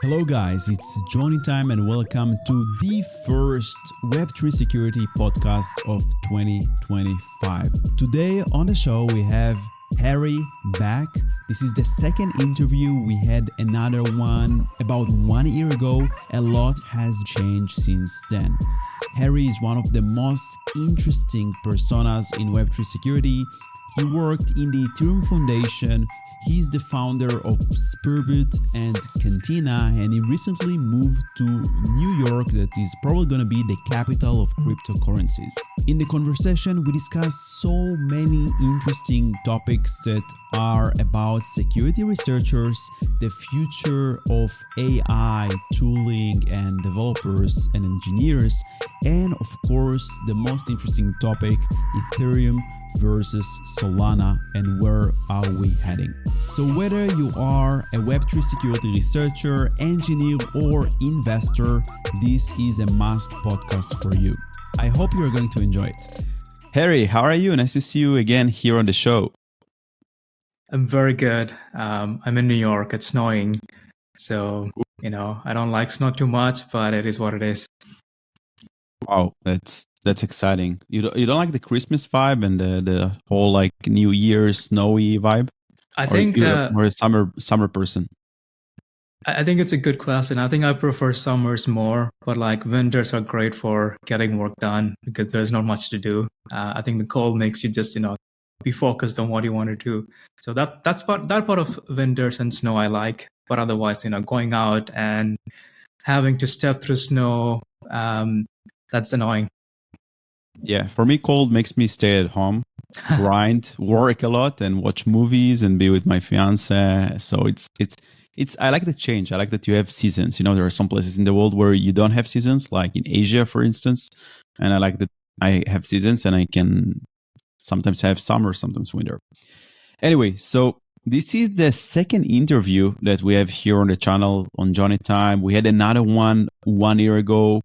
Hello guys, it's Johnny time and welcome to the first Web3 security podcast of 2025. Today on the show we have Harry back. This is the second interview. We had another one about 1 year ago. A lot has changed since then. Harry is one of the most interesting personas in Web3 security. He worked in the Ethereum Foundation. He's the founder of Spearbit and Cantina, and he recently moved to New York, that is probably going to be the capital of cryptocurrencies. In the conversation, we discussed so many interesting topics that are about security researchers, the future of AI, tooling, and developers and engineers, and of course, the most interesting topic, Ethereum versus Solana, and where are we heading. So whether you are a Web3 security researcher, engineer, or investor, this is a must podcast for you. I hope you are going to enjoy it. Harry, how are you? Nice to see you again here on the show. I'm very good. I'm in New York. It's snowing. So, I don't like snow too much, but it is what it is. Wow, that's exciting. You don't like the Christmas vibe and the whole like New Year's snowy vibe? I think you're a summer person. I think it's a good question. I think I prefer summers more, but like winters are great for getting work done because there's not much to do. I think the cold makes you just be focused on what you want to do. So that part of winters and snow I like, but otherwise going out and having to step through snow, that's annoying. Yeah, for me, cold makes me stay at home, grind, work a lot, and watch movies and be with my fiance. So it's. I like the change. I like that you have seasons. There are some places in the world where you don't have seasons, like in Asia, for instance. And I like that I have seasons, and I can sometimes have summer, sometimes winter. Anyway, so this is the second interview that we have here on the channel on Johnny Time. We had another one 1 year ago.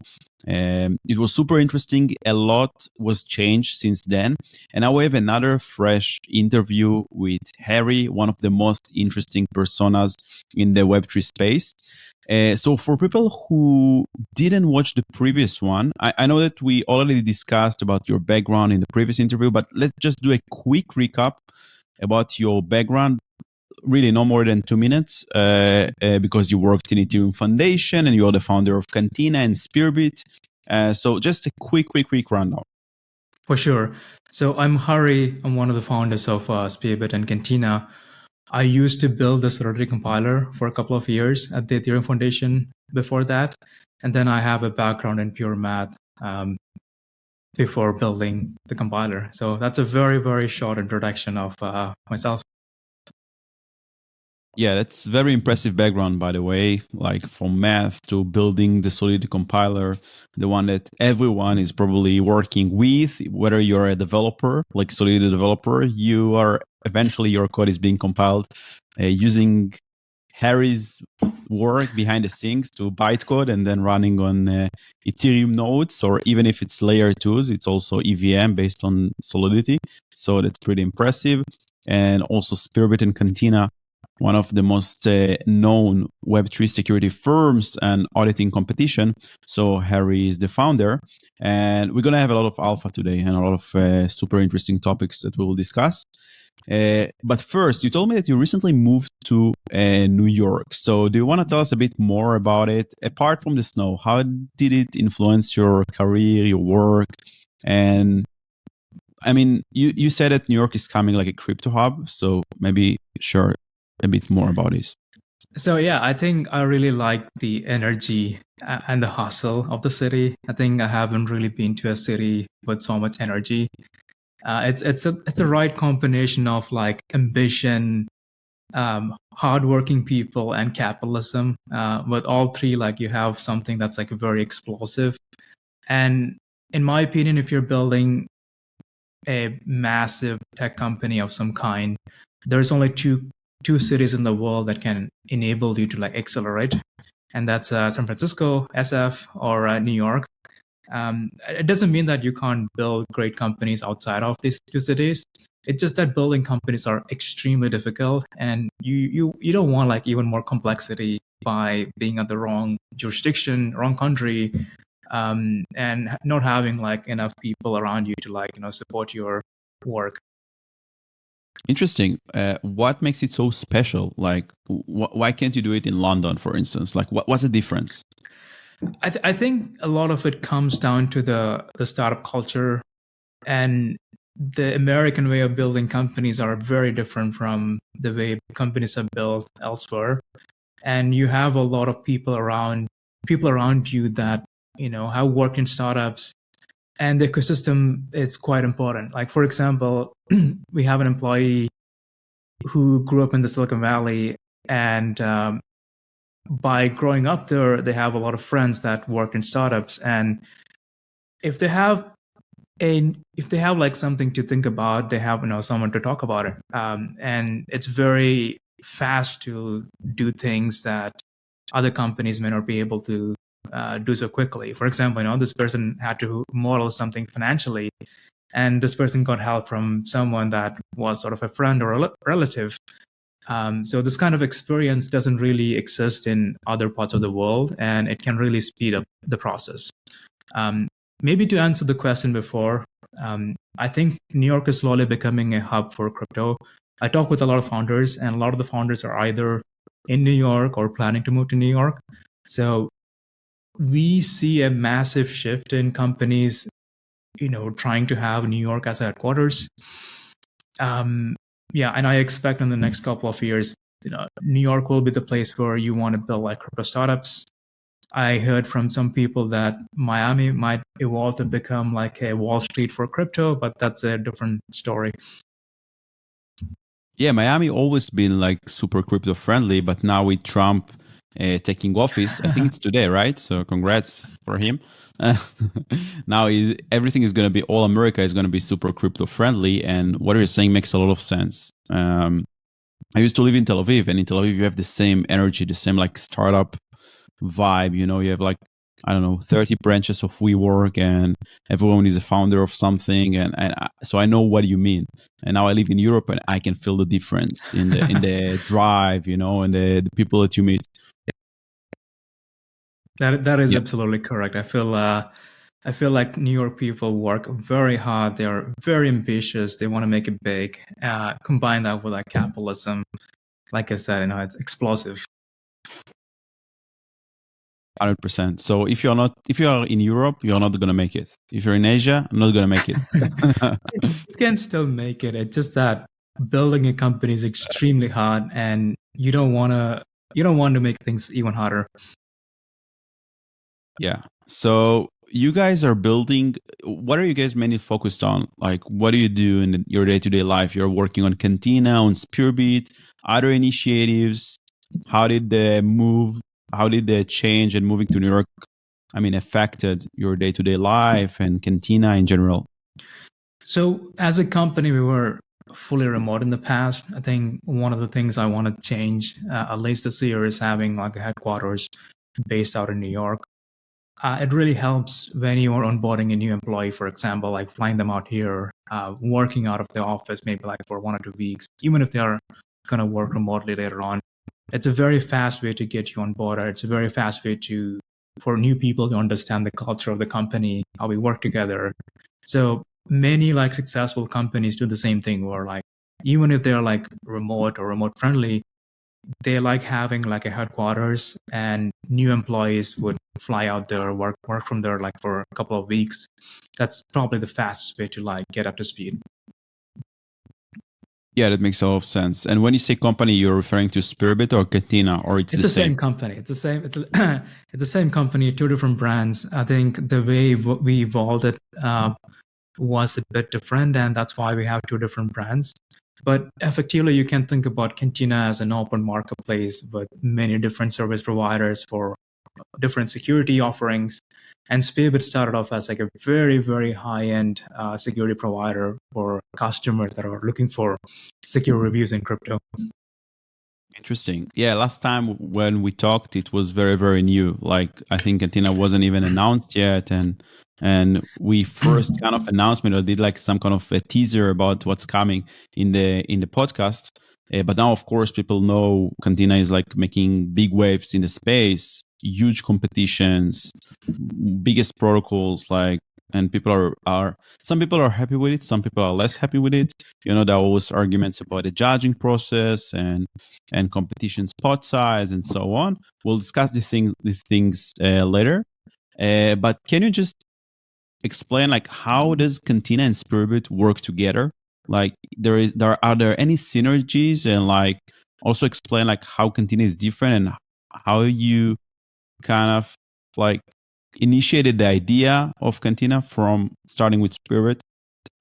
It was super interesting. A lot was changed since then. And now we have another fresh interview with Harry, one of the most interesting personas in the Web3 space. So for people who didn't watch the previous one, I know that we already discussed about your background in the previous interview, but let's just do a quick recap about your background. Really no more than 2 minutes because you worked in Ethereum Foundation and you're the founder of Cantina and Spearbit. So just a quick rundown. For sure. So I'm Hari. I'm one of the founders of Spearbit and Cantina. I used to build the Solidity compiler for a couple of years at the Ethereum Foundation before that. And then I have a background in pure math before building the compiler. So that's a very, very short introduction of myself. Yeah, that's very impressive background, by the way, like from math to building the Solidity compiler, the one that everyone is probably working with, whether you're a developer, like Solidity developer, eventually your code is being compiled using Harry's work behind the scenes to bytecode and then running on Ethereum nodes, or even if it's layer 2s, it's also EVM based on Solidity. So that's pretty impressive. And also Spearbit and Cantina, one of the most known Web3 security firms and auditing competition. So Harry is the founder, and we're going to have a lot of alpha today and a lot of super interesting topics that we will discuss. But first, you told me that you recently moved to New York. So do you want to tell us a bit more about it? Apart from the snow, how did it influence your career, your work? And I mean, you said that New York is coming like a crypto hub. So maybe share a bit more about this. So yeah, I think I really like the energy and the hustle of the city. I think I haven't really been to a city with so much energy. It's a right combination of like ambition, hardworking people, and capitalism. With all three, like you have something that's like very explosive. And in my opinion, if you're building a massive tech company of some kind, there's only two cities in the world that can enable you to like accelerate, and that's San Francisco, SF, or New York. It doesn't mean that you can't build great companies outside of these two cities, It's just that building companies are extremely difficult, and you don't want like even more complexity by being at the wrong jurisdiction, wrong country, and not having like enough people around you to like support your work. Interesting. What makes it so special? Like, why can't you do it in London, for instance? Like, what's the difference? I think a lot of it comes down to the startup culture, and the American way of building companies are very different from the way companies are built elsewhere. And you have a lot of people around you that have worked in startups, and the ecosystem is quite important. Like, for example, we have an employee who grew up in the Silicon Valley, and by growing up there, they have a lot of friends that work in startups. And if they have like something to think about, they have someone to talk about it, and it's very fast to do things that other companies may not be able to do so quickly. For example, this person had to model something financially, and this person got help from someone that was sort of a friend or a relative. So this kind of experience doesn't really exist in other parts of the world, and it can really speed up the process. Maybe to answer the question before, I think New York is slowly becoming a hub for crypto. I talk with a lot of founders, and a lot of the founders are either in New York or planning to move to New York. So we see a massive shift in companies, trying to have New York as a headquarters. Yeah, and I expect in the next couple of years, New York will be the place where you want to build like crypto startups. I heard from some people that Miami might evolve to become like a Wall Street for crypto, but that's a different story. Yeah, Miami always been like super crypto friendly, but now with Trump taking office, I think it's today, right? So congrats for him. Now everything is going to be, all America is going to be super crypto friendly, and what you're saying makes a lot of sense. I used to live in Tel Aviv, and in Tel Aviv you have the same energy, the same like startup vibe. You have like, I don't know, 30 branches of WeWork, and everyone is a founder of something, so I know what you mean. And now I live in Europe, and I can feel the difference in the drive, and the people that you meet. That is absolutely correct. I feel like New York people work very hard. They are very ambitious. They want to make it big. Combine that with like capitalism, like I said, it's explosive. 100%. So if you are in Europe, you're not gonna make it. If you're in Asia, I'm not gonna make it. You can still make it. It's just that building a company is extremely hard, and you don't want to make things even harder. Yeah. So you guys are building. What are you guys mainly focused on? Like, what do you do in your day-to-day life? You're working on Cantina, on Spearbit, other initiatives. How did the change and moving to New York, affected your day-to-day life and Cantina in general? So as a company, we were fully remote in the past. I think one of the things I want to change, at least this year, is having like a headquarters based out in New York. It really helps when you are onboarding a new employee, for example, like flying them out here, working out of the office, maybe like for 1 or 2 weeks, even if they are going to work remotely later on. It's a very fast way to get you on board. It's a very fast way for new people to understand the culture of the company, how we work together. So many like successful companies do the same thing, where like, even if they're like remote or remote friendly, they like having like a headquarters, and new employees would fly out there, work from there like for a couple of weeks. That's probably the fastest way to like get up to speed. Yeah, that makes a lot of sense. And when you say company, you're referring to Spearbit or Cantina, or it's the same company. It's the same company, two different brands. I think the way we evolved it was a bit different, and that's why we have two different brands. But effectively, you can think about Cantina as an open marketplace with many different service providers for different security offerings. And Spearbit started off as like a very, very high-end security provider for customers that are looking for secure reviews in crypto. Interesting. Yeah, last time when we talked, it was very, very new. Like I think Cantina wasn't even announced yet, and we first kind of announcement or did like some kind of a teaser about what's coming in the podcast. But now, of course, people know Cantina is like making big waves in the space, huge competitions, biggest protocols, like, and people are some people are happy with it, some people are less happy with it. You know, there are always arguments about the judging process and competition spot size and so on. We'll discuss these things later. But can you just explain like how does Cantina and Spearbit work together? Like are there any synergies, and like also explain like how Cantina is different and how you kind of like initiated the idea of Cantina from starting with Spearbit?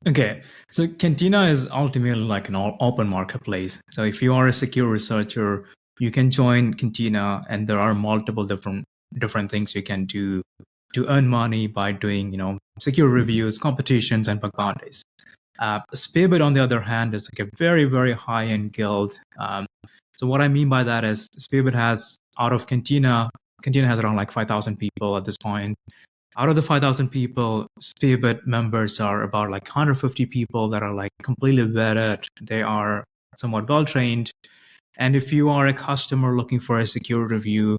Okay, so Cantina is ultimately like an open marketplace. So if you are a secure researcher, you can join Cantina, and there are multiple different things you can do to earn money by doing, secure reviews, competitions, and bug bounties. Spearbit, on the other hand, is like a very, very high-end guild. So what I mean by that is Spearbit has, out of Cantina has around like 5,000 people at this point. Out of the 5,000 people, Spearbit members are about like 150 people that are like completely vetted. They are somewhat well trained. And if you are a customer looking for a secure review,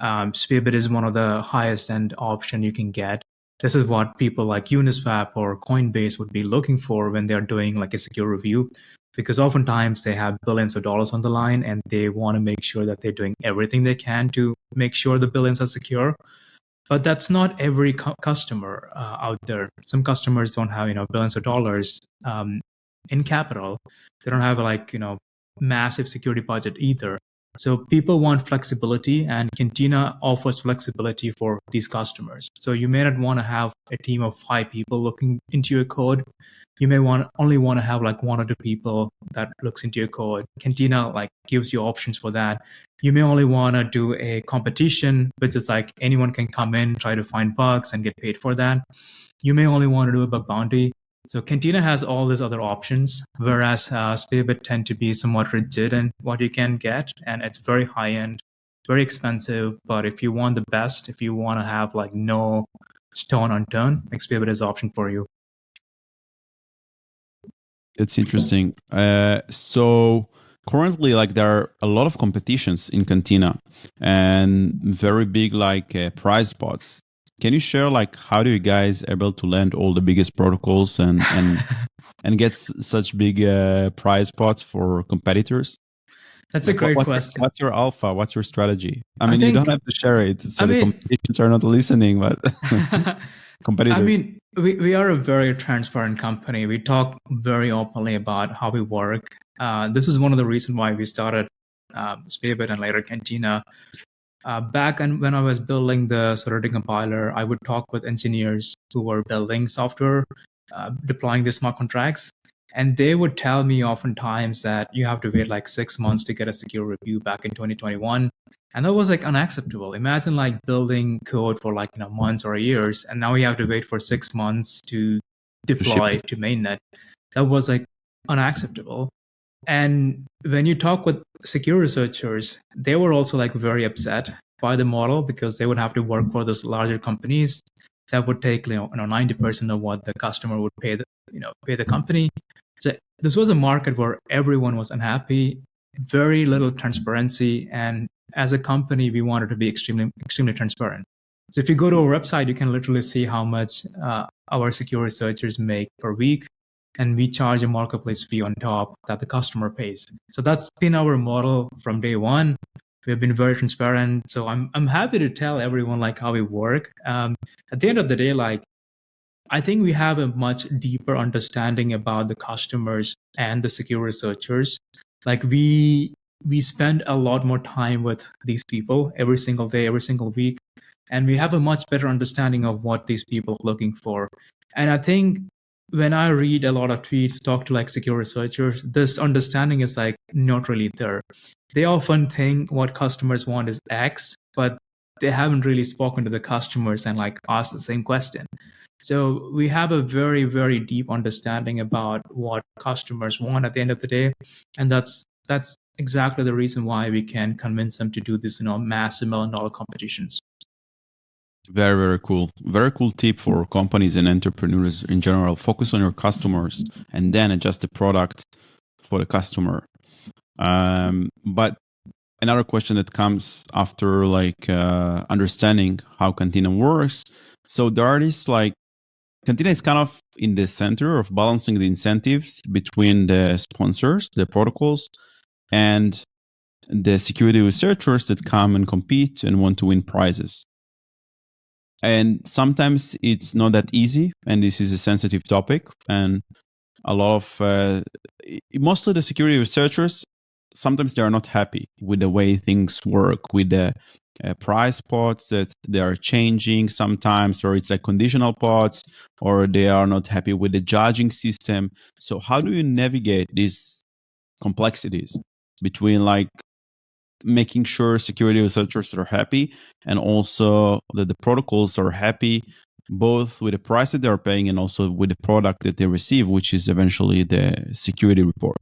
Spearbit is one of the highest end option you can get. This is what people like Uniswap or Coinbase would be looking for when they're doing like a secure review, because oftentimes they have billions of dollars on the line and they want to make sure that they're doing everything they can to make sure the billions are secure. But that's not every customer out there. Some customers don't have billions of dollars in capital. They don't have like massive security budget either. So people want flexibility, and Cantina offers flexibility for these customers. So you may not want to have a team of 5 people looking into your code. You may only want to have like 1 or 2 people that looks into your code. Cantina like gives you options for that. You may only want to do a competition, which is like anyone can come in, try to find bugs and get paid for that. You may only want to do a bug bounty. So Cantina has all these other options, whereas Spearbit tend to be somewhat rigid in what you can get, and it's very high end, very expensive. But if you want the best, if you want to have like no stone unturned, like Spearbit is an option for you. It's interesting. So currently, like there are a lot of competitions in Cantina and very big like prize spots. Can you share like how do you guys able to land all the biggest protocols and and get such big prize pots for competitors? That's a great question. What's your alpha? What's your strategy? I mean, you don't have to share it, so the competitions are not listening, but competitors. I mean, we are a very transparent company. We talk very openly about how we work. This is one of the reasons why we started Spearbit and later Cantina. Back when I was building the Solidity compiler, I would talk with engineers who were building software, deploying the smart contracts, and they would tell me oftentimes that you have to wait like 6 months to get a secure review back in 2021. And that was like unacceptable. Imagine like building code for like months or years, and now you have to wait for 6 months to deploy to mainnet. That was like unacceptable. And when you talk with secure researchers, they were also like very upset by the model, because they would have to work for those larger companies that would take 90% of what the customer would pay the company. So this was a market where everyone was unhappy, very little transparency, and as a company, we wanted to be extremely transparent. So if you go to our website, you can literally see how much our secure researchers make per week, and we charge a marketplace fee on top that the customer pays. So that's been our model from day one. We've been very transparent. So I'm happy to tell everyone like how we work. At the end of the day, like I think we have a much deeper understanding about the customers and the secure researchers. Like we spend a lot more time with these people every single day, every single week, and we have a much better understanding of what these people are looking for. And I think when I read a lot of tweets, talk to like secure researchers, this understanding is like not really there. They often think what customers want is X, but they haven't really spoken to the customers and like asked the same question. So we have a very, very deep understanding about what customers want at the end of the day. And that's That's exactly the reason why we can convince them to do this, massive $1 million competitions. Very, very cool. Very cool tip for companies and entrepreneurs in general. Focus on your customers and then adjust the product for the customer. But another question that comes after understanding how Cantina works. So there are these Cantina is kind of in the center of balancing the incentives between the sponsors, the protocols, and the security researchers that come and compete and want to win prizes. And sometimes it's not that easy, and this is a sensitive topic. And a lot of, mostly the security researchers, sometimes they are not happy with the way things work, with the prize pots that they are changing sometimes, or it's like conditional pots, or they are not happy with the judging system. So how do you navigate these complexities between making sure security researchers are happy and also that the protocols are happy, both with the price that they're paying and also with the product that they receive, which is eventually the security report?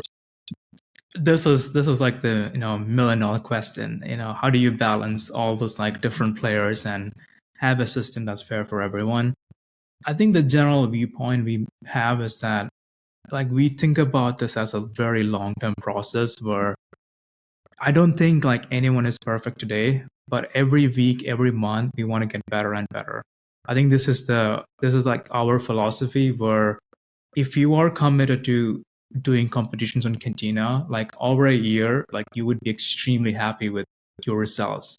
This is like the $1 million question. How do you balance all those different players and have a system that's fair for everyone? I think the general viewpoint we have is that we think about this as a very long-term process where I don't think anyone is perfect today, but every week, every month, we want to get better and better. I think this is our philosophy where if you are committed to doing competitions on Cantina, over a year, you would be extremely happy with your results.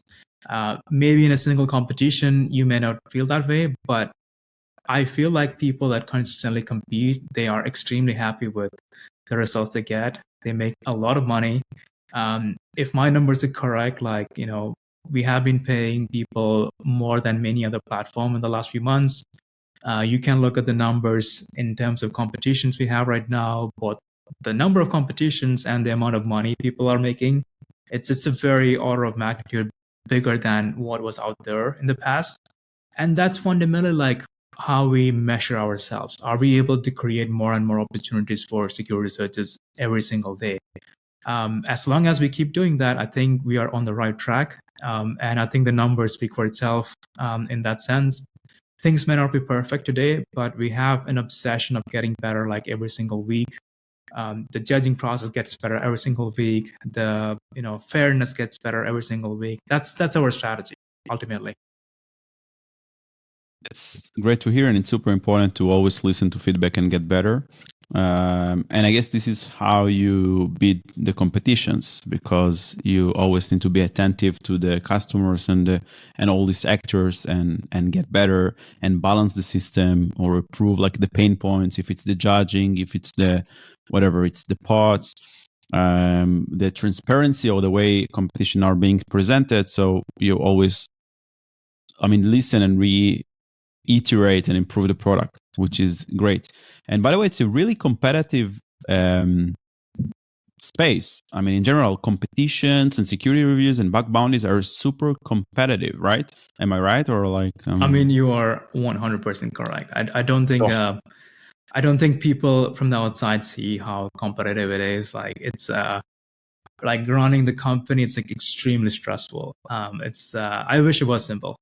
Maybe in a single competition, you may not feel that way, but I feel like people that consistently compete, they are extremely happy with the results they get. They make a lot of money. If my numbers are correct, we have been paying people more than many other platforms in the last few months. You can look at the numbers in terms of competitions we have right now, both the number of competitions and the amount of money people are making. It's a very order of magnitude bigger than what was out there in the past. And that's fundamentally how we measure ourselves. Are we able to create more and more opportunities for security researchers every single day? As long as we keep doing that, I think we are on the right track. And I think the numbers speak for itself in that sense. Things may not be perfect today, but we have an obsession of getting better every single week. The judging process gets better every single week. The fairness gets better every single week. That's our strategy, ultimately. It's great to hear, and it's super important to always listen to feedback and get better. And I guess this is how you beat the competitions, because you always need to be attentive to the customers and all these actors and get better and balance the system or improve the pain points. If it's the judging, if it's the whatever, it's the pods, the transparency or the way competition are being presented. So you always, listen and reiterate and improve the product, which is great. And by the way, it's a really competitive space. In general, competitions and security reviews and bug bounties are super competitive, right? Am I right? Or you are 100% correct. I don't think I don't think people from the outside see how competitive it is. It's running the company. It's extremely stressful. I wish it was simple.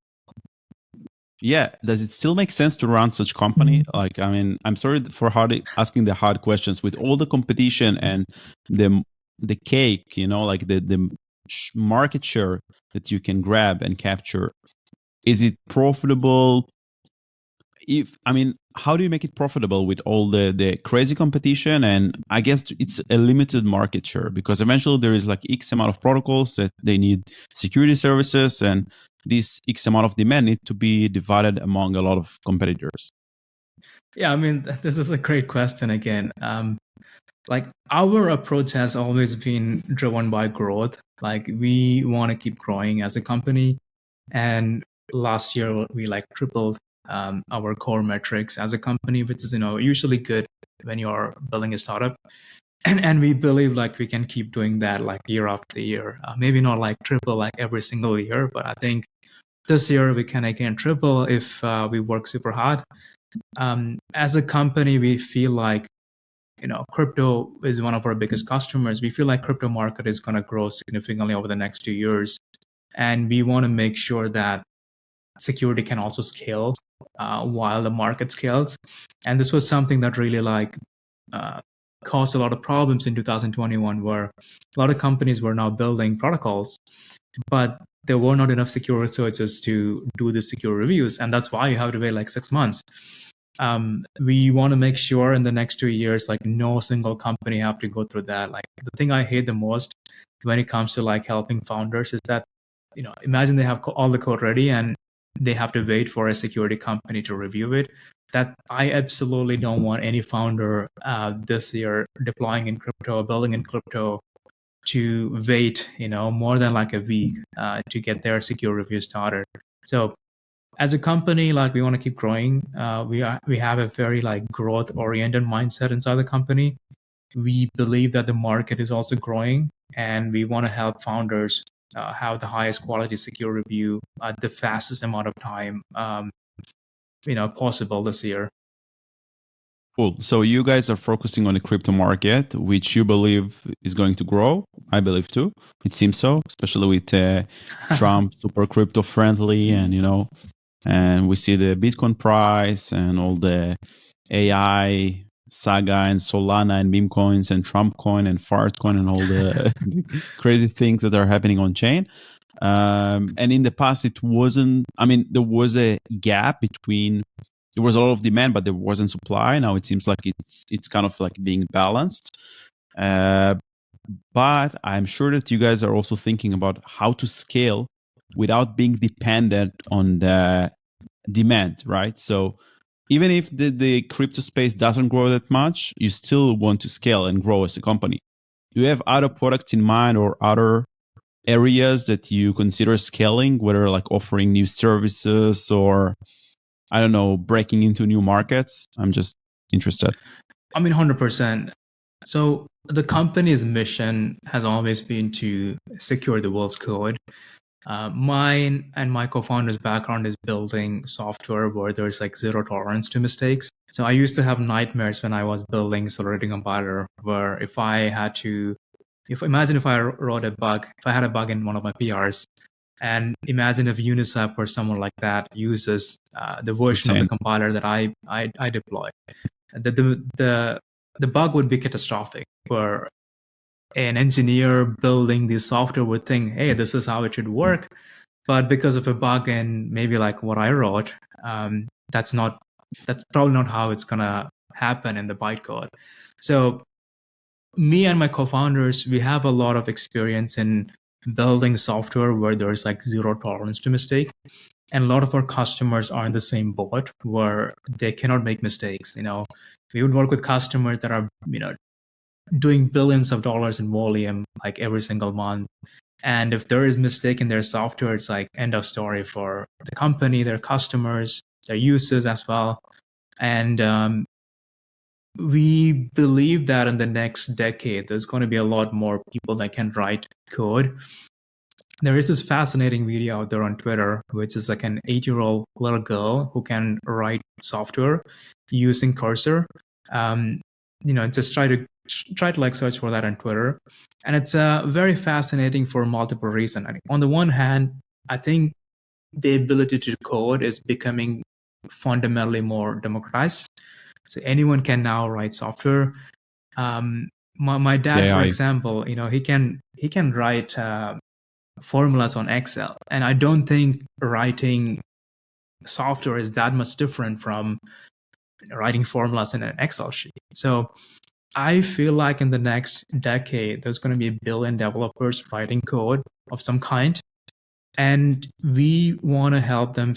Yeah. Does it still make sense to run such company? I'm sorry for asking the hard questions with all the competition and the cake, the market share that you can grab and capture. Is it profitable? How do you make it profitable with all the crazy competition? And I guess it's a limited market share because eventually there is X amount of protocols that they need security services, and this X amount of demand need to be divided among a lot of competitors. Yeah, this is a great question again. Our approach has always been driven by growth. We want to keep growing as a company. And last year we tripled our core metrics as a company, which is usually good when you're building a startup. And we believe we can keep doing that year after year. Maybe not triple every single year, but I think this year we can again triple if we work super hard. As a company, we feel crypto is one of our biggest customers. We feel like crypto market is going to grow significantly over the next 2 years, and we want to make sure that security can also scale while the market scales. And this was something that really caused a lot of problems in 2021, where a lot of companies were now building protocols, but there were not enough secure researchers to do the secure reviews, and that's why you have to wait like 6 months. We want to make sure in the next 2 years, like no single company have to go through that. Like the thing I hate the most when it comes to like helping founders is that, imagine they have all the code ready and they have to wait for a security company to review it. That I absolutely don't want any founder this year deploying in crypto, building in crypto, to wait, more than like a week to get their secure review started. So as a company, like we want to keep growing. We have a very like growth oriented mindset inside the company. We believe that the market is also growing, and we want to help founders have the highest quality secure review at the fastest amount of time possible this year. Cool. So you guys are focusing on the crypto market, which you believe is going to grow. I believe too. It seems so, especially with Trump super crypto friendly, and we see the Bitcoin price and all the AI saga and Solana and meme coins and Trump coin and fart coin and all the crazy things that are happening on chain. And in the past, it wasn't, there was a gap between, there was a lot of demand, but there wasn't supply. Now it seems like it's kind of like being balanced. But I'm sure that you guys are also thinking about how to scale without being dependent on the demand, right? So even if the crypto space doesn't grow that much, you still want to scale and grow as a company. Do you have other products in mind or other areas that you consider scaling, whether like offering new services or, I don't know, breaking into new markets? I'm just interested. 100%. So the company's mission has always been to secure the world's code. Mine and my co-founder's background is building software where there's like zero tolerance to mistakes. So I used to have nightmares when I was building Solidity compiler, where imagine if I wrote a bug, if I had a bug in one of my PRs, and imagine if Uniswap or someone like that uses the version of the compiler that I deploy. The bug would be catastrophic, where an engineer building the software would think, hey, this is how it should work. But because of a bug in maybe like what I wrote, that's probably not how it's going to happen in the bytecode. So me and my co-founders, we have a lot of experience in building software where there's like zero tolerance to mistake. And a lot of our customers are in the same boat where they cannot make mistakes. We would work with customers that are, doing billions of dollars in volume like every single month. And if there is mistake in their software, it's like end of story for the company, their customers, their users as well. And we believe that in the next decade, there's going to be a lot more people that can write code. There is this fascinating video out there on Twitter, which is like an 8-year-old little girl who can write software using Cursor. Just try to like search for that on Twitter. And it's very fascinating for multiple reasons. On the one hand, I think the ability to code is becoming fundamentally more democratized. So anyone can now write software. My dad, for example, he can write formulas on Excel. And I don't think writing software is that much different from writing formulas in an Excel sheet. So I feel like in the next decade, there's going to be 1 billion developers writing code of some kind. And we want to help them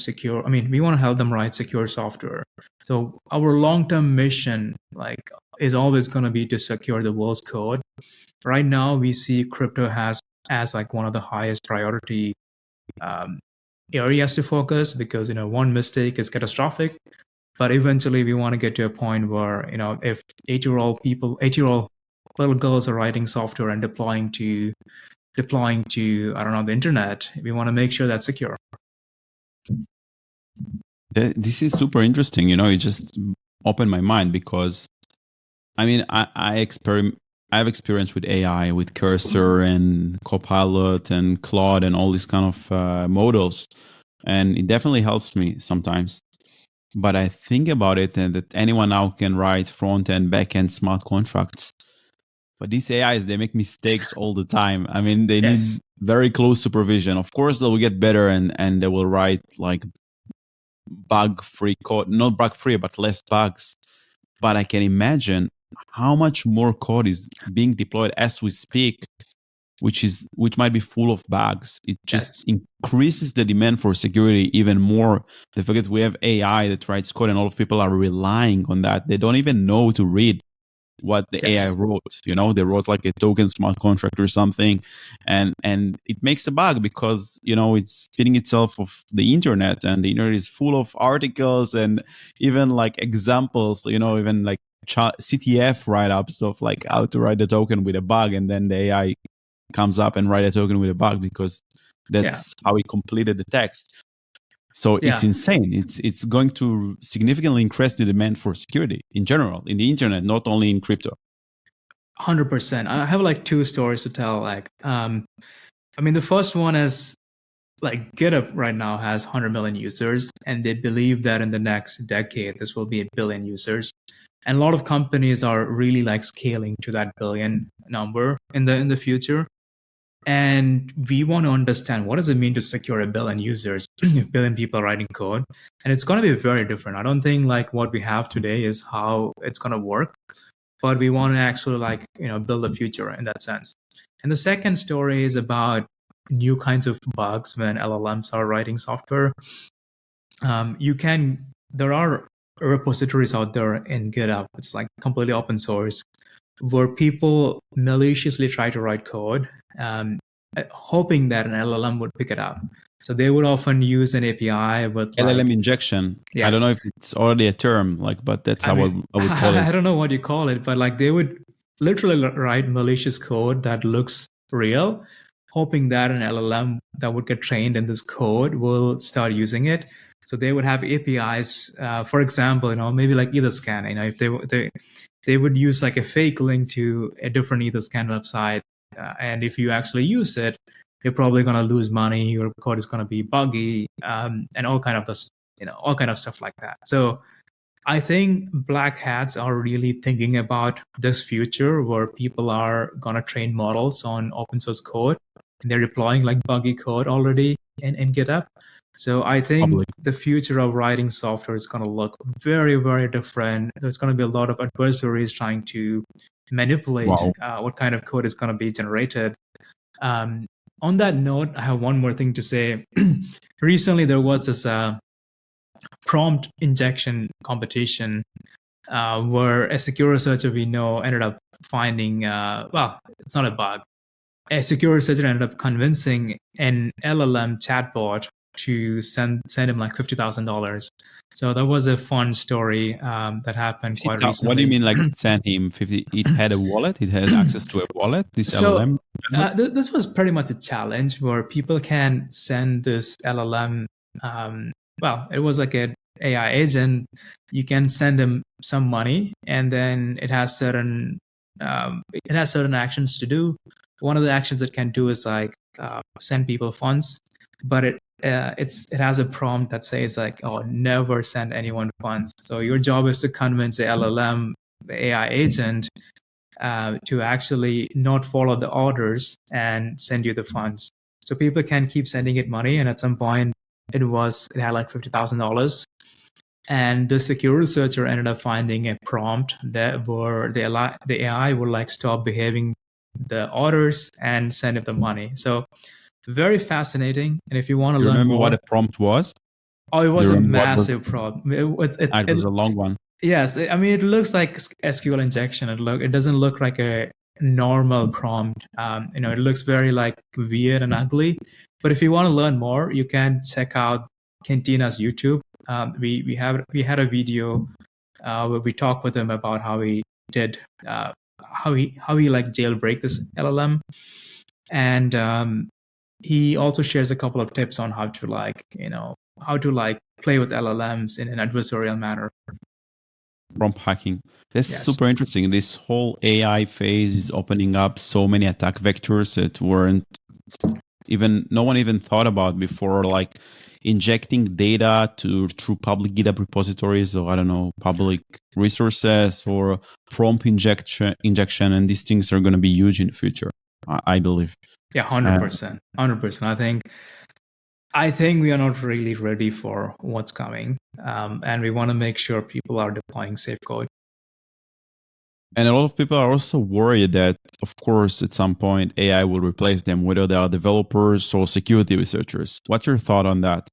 write secure software. So our long-term mission, is always going to be to secure the world's code. Right now, we see crypto as like one of the highest priority areas to focus, because, one mistake is catastrophic. But eventually we want to get to a point where, if 8-year-old little girls are writing software and deploying to, I don't know, the internet, we want to make sure that's secure. This is super interesting. It just opened my mind, because I mean, I experiment. I have experience with AI, with Cursor and Copilot and Claude and all these kind of models, and it definitely helps me sometimes. But I think about it, and that anyone now can write front end, back end smart contracts. But these AIs, they make mistakes all the time. I mean, they need Yes. very close supervision. Of course, they will get better and they will write like bug free code, not bug free, but less bugs. But I can imagine how much more code is being deployed as we speak, which might be full of bugs. It just Yes. increases the demand for security even more. The fact that we have AI that writes code and all of people are relying on that, they don't even know to read what the AI Yes. wrote. They wrote like a token smart contract or something, and it makes a bug because it's feeding itself of the internet, and the internet is full of articles and even like examples. Even like CTF write-ups of like how to write a token with a bug, and then the AI comes up and write a token with a bug because Yeah. that's how he completed the text. So it's Yeah. insane. It's going to significantly increase the demand for security in general in the internet, not only in crypto. 100%. I have like two stories to tell. Like, I mean, the first one is like GitHub right now has 100 million users, and they believe that in the next decade this will be a billion users. And a lot of companies are really like scaling to that billion number in the future. And we want to understand what does it mean to secure a billion users, a billion people writing code. And it's going to be very different. I don't think like what we have today is how it's going to work, but we want to actually like, build a future in that sense. And the second story is about new kinds of bugs when LLMs are writing software. There are repositories out there in GitHub. It's like completely open source where people maliciously try to write code, hoping that an LLM would pick it up. So they would often use an API with like, LLM injection. I don't know yes, if it's already a term, but that's I how mean, I would call it. I don't know what you call it, but like they would literally write malicious code that looks real, hoping that an LLM that would get trained in this code will start using it. So they would have APIs, for example, maybe like Etherscan. If they would use like a fake link to a different Etherscan website, and if you actually use it, you're probably going to lose money. Your code is going to be buggy, and all kind of this, all kind of stuff like that. So I think black hats are really thinking about this future where people are going to train models on open source code, and they're deploying like buggy code already in GitHub. So I think Public. the future of writing software is going to look very, very different. There's going to be a lot of adversaries trying to manipulate Wow. what kind of code is going to be generated. On that note, I have one more thing to say. Recently, there was this prompt injection competition where a secure researcher we know ended up finding, it's not a bug. A secure researcher ended up convincing an LLM chatbot to send him like $50,000. So that was a fun story that happened quite What do you recently. mean, like send him 50? It had a wallet. It had access to a wallet. This So LLM. this was pretty much a challenge where people can send this LLM. It was like an AI agent. You can send them some money, and then it has certain actions to do. One of the actions it can do is like send people funds, but it has a prompt that says like, oh, never send anyone funds. So your job is to convince the LLM, the AI agent, to actually not follow the orders and send you the funds. So people can keep sending it money, and at some point it had like $50,000. And the secure researcher ended up finding a prompt that where the AI would like stop behaving the orders and send it the money. So very fascinating. And if you want to Do you learn remember what more, a prompt was? oh, it Do was you a remember what was? massive prompt. It was a long one. Yes, I mean it looks like SQL injection. It doesn't look like a normal prompt. It looks very like weird and ugly. But if you want to learn more, you can check out Cantina's YouTube. We had a video where we talked with him about how he did how he like jailbreak this LLM, and he also shares a couple of tips on how to like play with LLMs in an adversarial manner. prompt hacking. That's Yes. super interesting. This whole AI phase is opening up so many attack vectors that weren't even no one even thought about before, like injecting data through public GitHub repositories, or I don't know, public resources, or prompt injection, and these things are going to be huge in the future, I believe. Yeah, 100%. 100%. I think we are not really ready for what's coming, and we want to make sure people are deploying safe code. And a lot of people are also worried that, of course, at some point AI will replace them, whether they are developers or security researchers. What's your thought on that?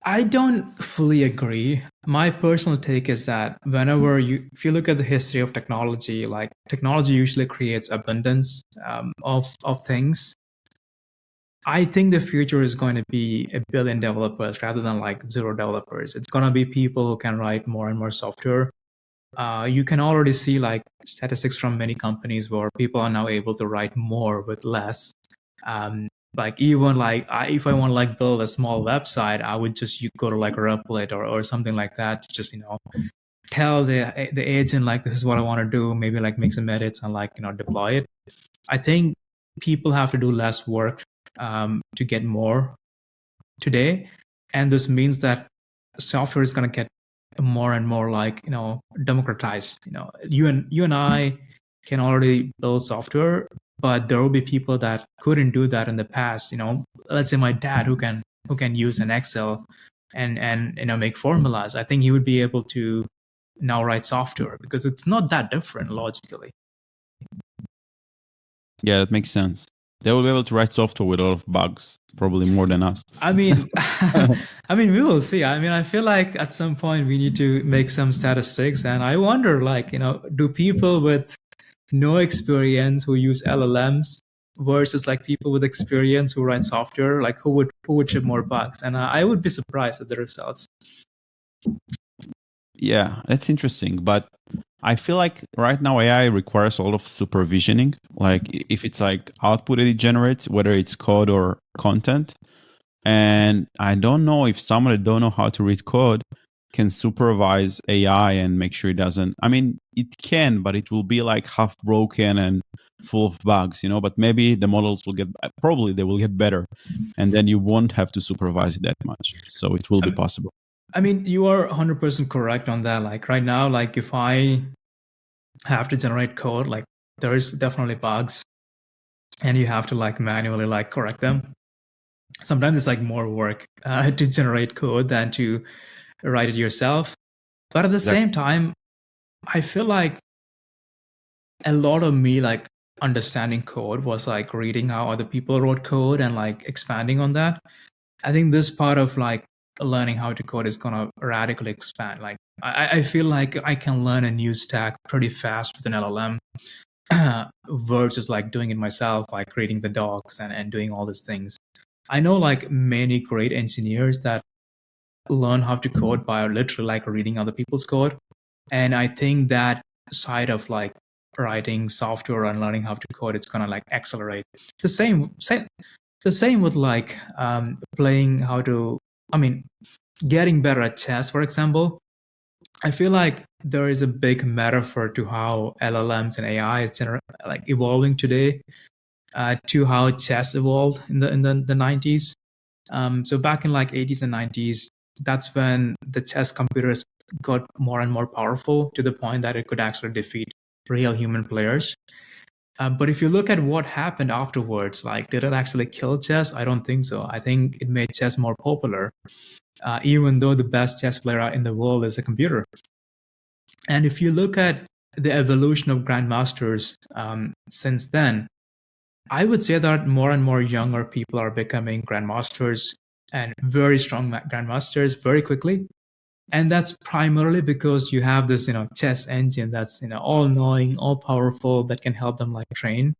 I don't fully agree. My personal take is that if you look at the history of technology, like technology usually creates abundance of things. I think the future is going to be 1 billion developers rather than like 0 developers. It's going to be people who can write more and more software. You can already see like statistics from many companies where people are now able to write more with less. Like even like if I want to like build a small website, I would just go to like Replit or something like that to just tell the agent like this is what I want to do, maybe like make some edits and like deploy it. I think people have to do less work to get more today, and this means that software is going to get more and more like democratized. You and I can already build software, but there will be people that couldn't do that in the past. Let's say my dad who can use an Excel and make formulas. I think he would be able to now write software because it's not that different logically. Yeah, that makes sense. They will be able to write software with a lot of bugs, probably more than us. I mean, we will see. I feel like at some point we need to make some statistics, and I wonder, like, do people with no experience who use LLMs versus like people with experience who write software, like who would ship more bugs? And I would be surprised at the results. Yeah, that's interesting, but I feel like right now AI requires a lot of supervisioning. Like if it's like output that it generates, whether it's code or content. And I don't know if someone that don't know how to read code can supervise AI and make sure it doesn't. I mean, it can, but it will be like half broken and full of bugs, but maybe the models will probably they will get better. And then you won't have to supervise it that much. So it will be possible. I mean, you are 100% correct on that. Like right now, like if I have to generate code, like there's definitely bugs and you have to like manually like correct them. Sometimes it's like more work to generate code than to write it yourself. But at the same time, I feel like a lot of me like understanding code was like reading how other people wrote code and like expanding on that. I think this part of like learning how to code is gonna radically expand. Like I feel like I can learn a new stack pretty fast with an LLM versus like doing it myself, like reading the docs and doing all these things. I know like many great engineers that learn how to code by literally like reading other people's code. And I think that side of like writing software and learning how to code, it's gonna like accelerate. The same with like playing how to, getting better at chess, for example. I feel like there is a big metaphor to how LLMs and AI is like evolving today, to how chess evolved in the 90s. So back in like 80s and 90s, that's when the chess computers got more and more powerful to the point that it could actually defeat real human players. But if you look at what happened afterwards, like did it actually kill chess? I don't think so. I think it made chess more popular, even though the best chess player in the world is a computer. And if you look at the evolution of grandmasters since then, I would say that more and more younger people are becoming grandmasters and very strong grandmasters very quickly. And that's primarily because you have this, chess engine that's, all knowing, all powerful, that can help them like train.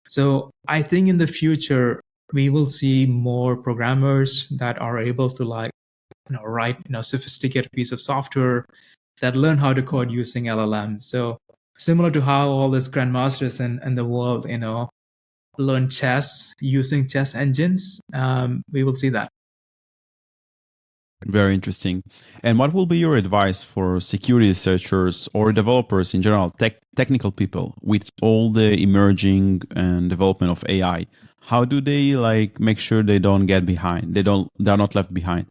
So I think in the future, we will see more programmers that are able to like, write, sophisticated piece of software that learn how to code using LLM. So similar to how all these grandmasters in the world, learn chess using chess engines, we will see that. Very interesting. And what will be your advice for security researchers or developers in general, technical people with all the emerging and development of AI? How do they like make sure they don't get behind? They're not left behind.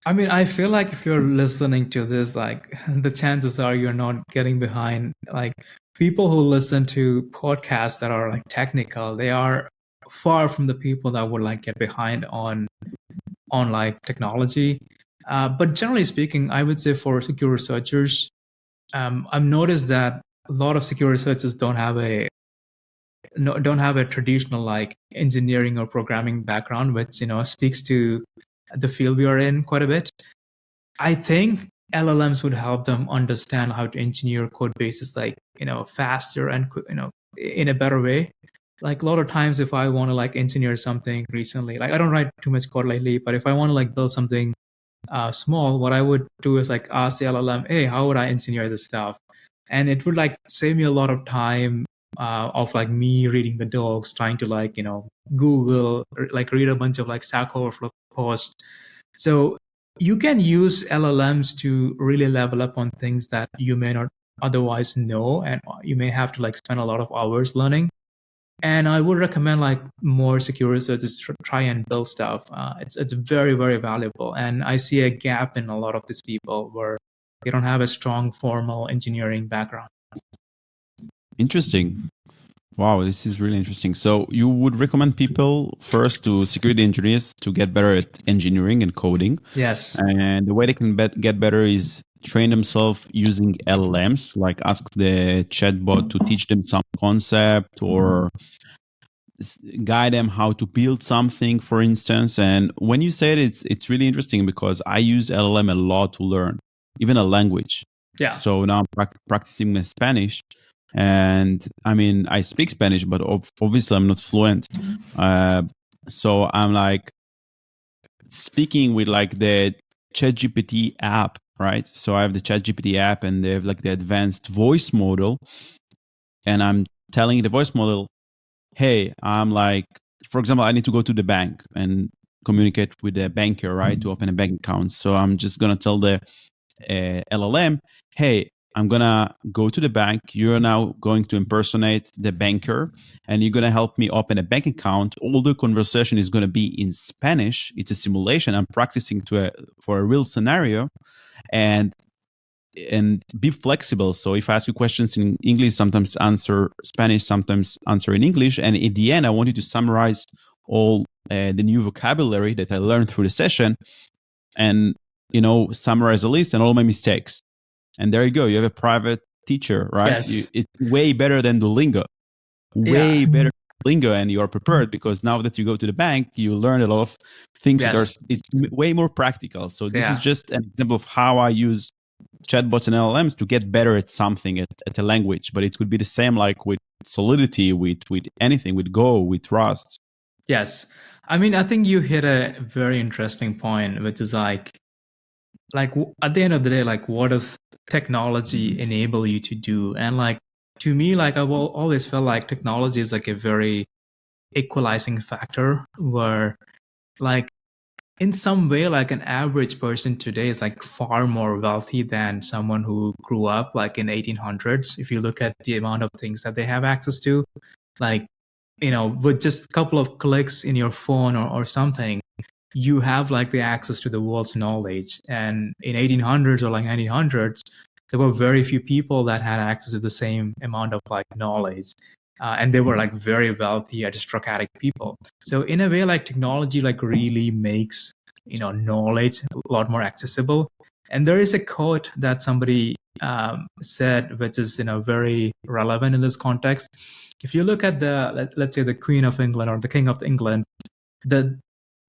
I mean, I feel like if you're listening to this, like the chances are you're not getting behind. Like people who listen to podcasts that are like technical, they are far from the people that would like get behind on like technology. But generally speaking, I would say for security researchers, I've noticed that a lot of security researchers don't have a traditional like engineering or programming background, which speaks to the field we are in quite a bit. I think LLMs would help them understand how to engineer code bases like faster and in a better way. Like a lot of times, if I want to like engineer something recently, like I don't write too much code lately, but if I want to like build something small, what I would do is like ask the LLM, hey, how would I engineer this stuff? And it would like save me a lot of time of like me reading the docs, trying to like Google or, like read a bunch of like Stack Overflow posts. So you can use LLMs to really level up on things that you may not otherwise know, and you may have to like spend a lot of hours learning. And I would recommend like more security researchers try and build stuff. It's very very valuable, and I see a gap in a lot of these people where they don't have a strong formal engineering background. Interesting. Wow, this is really interesting. So you would recommend people first to security engineers to get better at engineering and coding. Yes. And the way they can get better is train themselves using LLMs, like ask the chatbot to teach them some concept or guide them how to build something, for instance. And when you say it, it's really interesting because I use LLM a lot to learn, even a language. Yeah. So now I'm practicing my Spanish. And I mean, I speak Spanish, but obviously I'm not fluent. So I'm like speaking with like the ChatGPT app, right? So I have the ChatGPT app and they have like the advanced voice model. And I'm telling the voice model, hey, I'm like, for example, I need to go to the bank and communicate with the banker, right? To open a bank account. So I'm just going to tell the LLM, hey, I'm going to go to the bank. You're now going to impersonate the banker and you're going to help me open a bank account. All the conversation is going to be in Spanish. It's a simulation. I'm practicing for a real scenario and be flexible. So if I ask you questions in English, sometimes answer Spanish, sometimes answer in English. And at the end, I want you to summarize all the new vocabulary that I learned through the session and, summarize the list and all my mistakes. And there you go. You have a private teacher, right? Yes. It's way better than Duolingo. Way better than Duolingo, and you are prepared because now that you go to the bank, you learn a lot of things it's way more practical. So this is just an example of how I use chatbots and LLMs to get better at something, at a language. But it could be the same like with Solidity, with anything, with Go, with Rust. Yes. I mean, I think you hit a very interesting point, which is like at the end of the day, like what does technology enable you to do? And like to me, like I've always felt like technology is like a very equalizing factor where like in some way like an average person today is like far more wealthy than someone who grew up like in 1800s. If you look at the amount of things that they have access to, like with just a couple of clicks in your phone or something, you have like the access to the world's knowledge. And in 1800s or like 1900s, there were very few people that had access to the same amount of like knowledge. And they were like very wealthy aristocratic people. So in a way, like technology like really makes knowledge a lot more accessible. And there is a quote that somebody said, which is very relevant in this context. If you look at let's say the Queen of England or the King of England,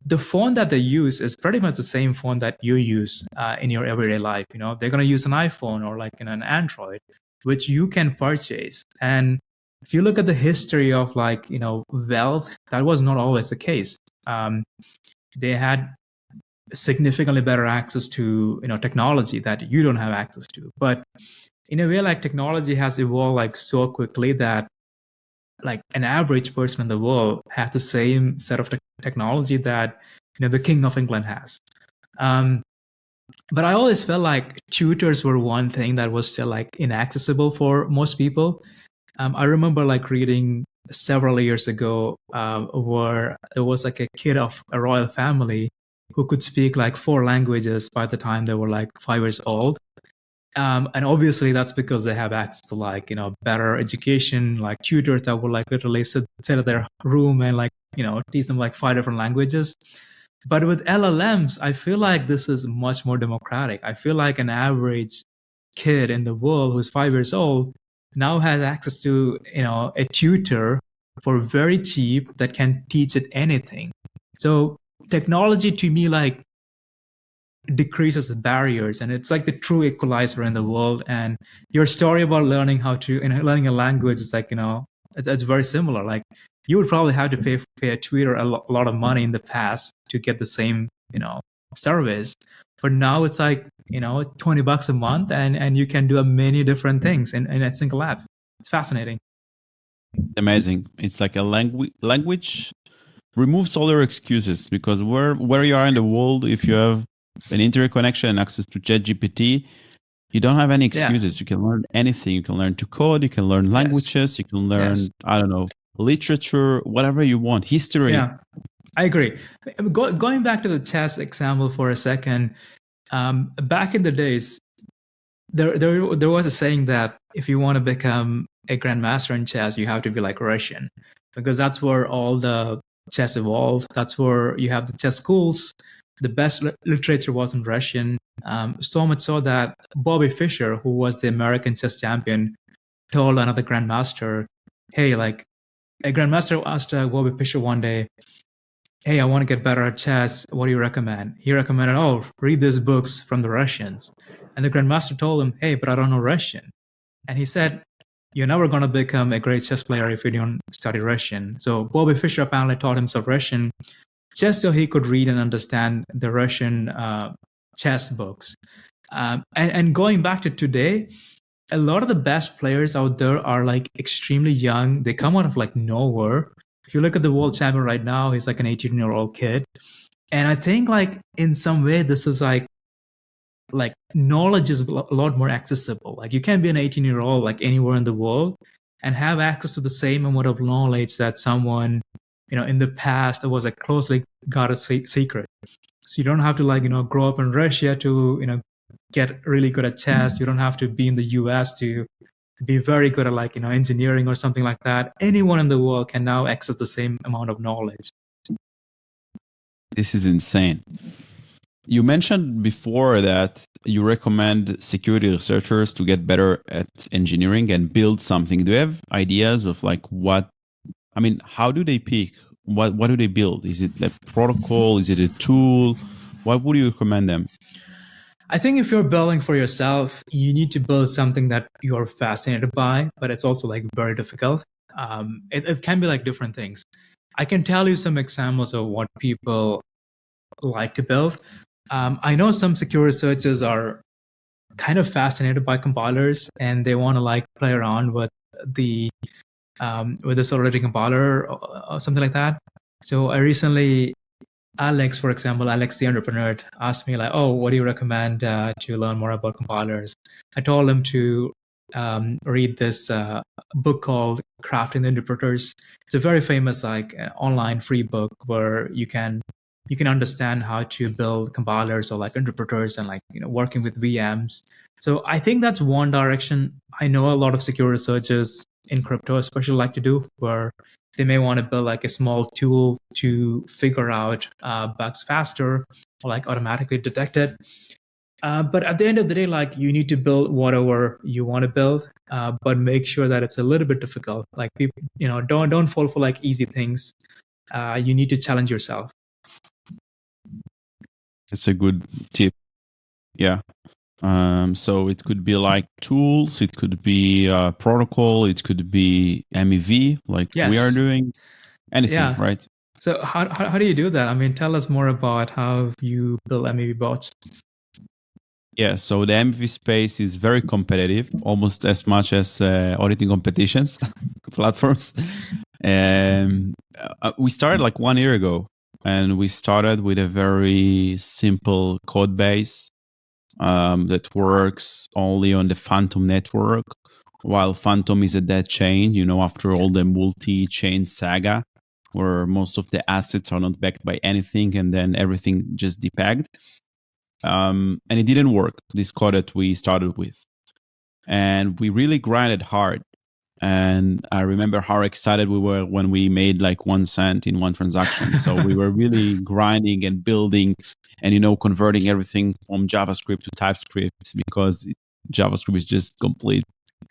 the phone that they use is pretty much the same phone that you use in your everyday life. They're going to use an iPhone or like an Android, which you can purchase. And if you look at the history of like wealth, that was not always the case. They had significantly better access to technology that you don't have access to. But in a way, like technology has evolved like so quickly that like an average person in the world has the same set of technology that the King of England has. But I always felt like tutors were one thing that was still like inaccessible for most people. I remember like reading several years ago where there was like a kid of a royal family who could speak like 4 languages by the time they were like 5 years old. And obviously that's because they have access to like, better education, like tutors that would like literally sit at their room and like, teach them like 5 different languages. But with LLMs, I feel like this is much more democratic. I feel like an average kid in the world who's 5 years old now has access to, a tutor for very cheap that can teach it anything. So technology to me like decreases the barriers, and it's like the true equalizer in the world. And your story about learning how to learning a language is like, it's very similar. Like you would probably have to pay a tutor a lot of money in the past to get the same service, but now it's like $20 a month, and you can do many different things in a single app. It's fascinating. Amazing. It's like a language removes all your excuses, because where you are in the world, if you have an internet connection and access to ChatGPT, you don't have any excuses. You can learn anything. You can learn to code. You can learn languages. You can learn, I don't know, literature, whatever you want, history. Yeah, I agree. Going back to the chess example for a second, back in the days, there was a saying that if you want to become a grandmaster in chess, you have to be like Russian, because that's where all the chess evolved. That's where you have the chess schools. The best literature was in Russian. So much so that Bobby Fischer, who was the American chess champion, told another grandmaster, hey, like a grandmaster asked Bobby Fischer one day, hey, I want to get better at chess. What do you recommend? He recommended, oh, read these books from the Russians. And the grandmaster told him, hey, but I don't know Russian. And he said, you're never going to become a great chess player if you don't study Russian. So Bobby Fischer apparently taught himself Russian just so he could read and understand the Russian chess books. And going back to today, a lot of the best players out there are like extremely young. They come out of like nowhere. If you look at the world champion right now, he's like an 18-year-old kid. And I think like in some way, this is like knowledge is a lot more accessible. Like you can be an 18-year-old like anywhere in the world and have access to the same amount of knowledge that someone in the past that was a closely guarded secret. So you don't have to like grow up in Russia to get really good at chess. You don't have to be in the US to be very good at like engineering or something like that. Anyone in the world can now access the same amount of knowledge. This is insane. You mentioned before that you recommend security researchers to get better at engineering and build something. Do you have ideas of like how do they pick? What do they build? Is it a protocol? Is it a tool? What would you recommend them? I think if you're building for yourself, you need to build something that you're fascinated by, but it's also like very difficult. It can be like different things. I can tell you some examples of what people like to build. I know some security researchers are kind of fascinated by compilers and they want to like play around with the Solidity compiler or something like that. So I recently, Alex, for example, Alex the entrepreneur, asked me like, oh, what do you recommend to learn more about compilers? I told him to read this book called Crafting the Interpreters. It's a very famous like online free book where you can understand how to build compilers or like interpreters and like working with VMs. So I think that's one direction. I know a lot of security researchers in crypto especially like to do, where they may want to build like a small tool to figure out bugs faster or like automatically detect it. But at the end of the day, like you need to build whatever you want to build, but make sure that it's a little bit difficult. Like people, don't fall for like easy things. You need to challenge yourself. It's a good tip. Yeah. So it could be like tools, it could be protocol, it could be MEV, like we are doing. Anything, right? So how do you do that? I mean, tell us more about how you build MEV bots. Yeah, so the MEV space is very competitive, almost as much as auditing competitions platforms. We started like 1 year ago, and we started with a very simple code base. that works only on the Phantom network, while Phantom is a dead chain, after all the multi-chain saga, where most of the assets are not backed by anything and then everything just depegged. And it didn't work, this code that we started with. And we really grinded hard. And I remember how excited we were when we made like 1 cent in one transaction. So we were really grinding and building and, converting everything from JavaScript to TypeScript, because JavaScript is just complete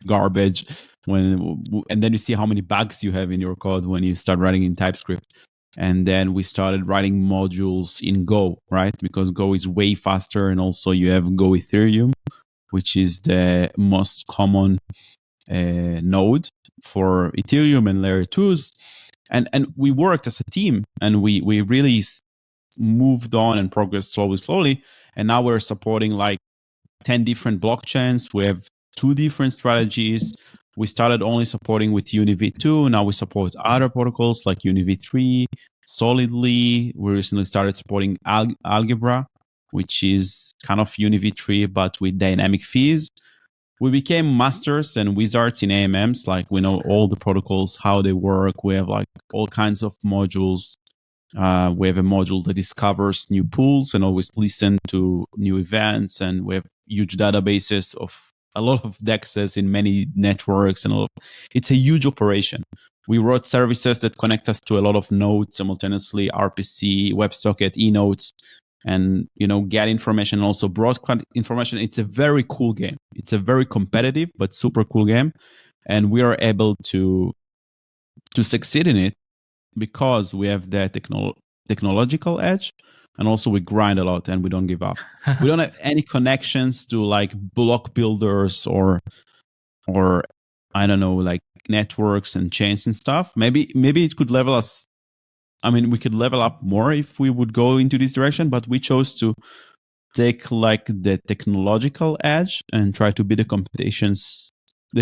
garbage. And then you see how many bugs you have in your code when you start writing in TypeScript. And then we started writing modules in Go, right? Because Go is way faster. And also you have Go Ethereum, which is the most common node for Ethereum and layer 2s. And we worked as a team, and we really moved on and progressed slowly. And now we're supporting like 10 different blockchains. We have 2 different strategies. We started only supporting with UniV2. Now we support other protocols like UniV3, Solidly. We recently started supporting Algebra, which is kind of UniV3, but with dynamic fees. We became masters and wizards in AMMs. Like, we know all the protocols, how they work. We have like all kinds of modules. We have a module that discovers new pools and always listen to new events. And we have huge databases of a lot of dexes in many networks. And it's a huge operation. We wrote services that connect us to a lot of nodes simultaneously, RPC, WebSocket, eNodes, and get information, and also broadcast information. It's a very cool game. It's a very competitive but super cool game, and we are able to succeed in it because we have the technological edge, and also we grind a lot and we don't give up. We don't have any connections to like block builders or I don't know, like networks and chains and stuff. Maybe it could level us. I mean, we could level up more if we would go into this direction, but we chose to take like the technological edge and try to be the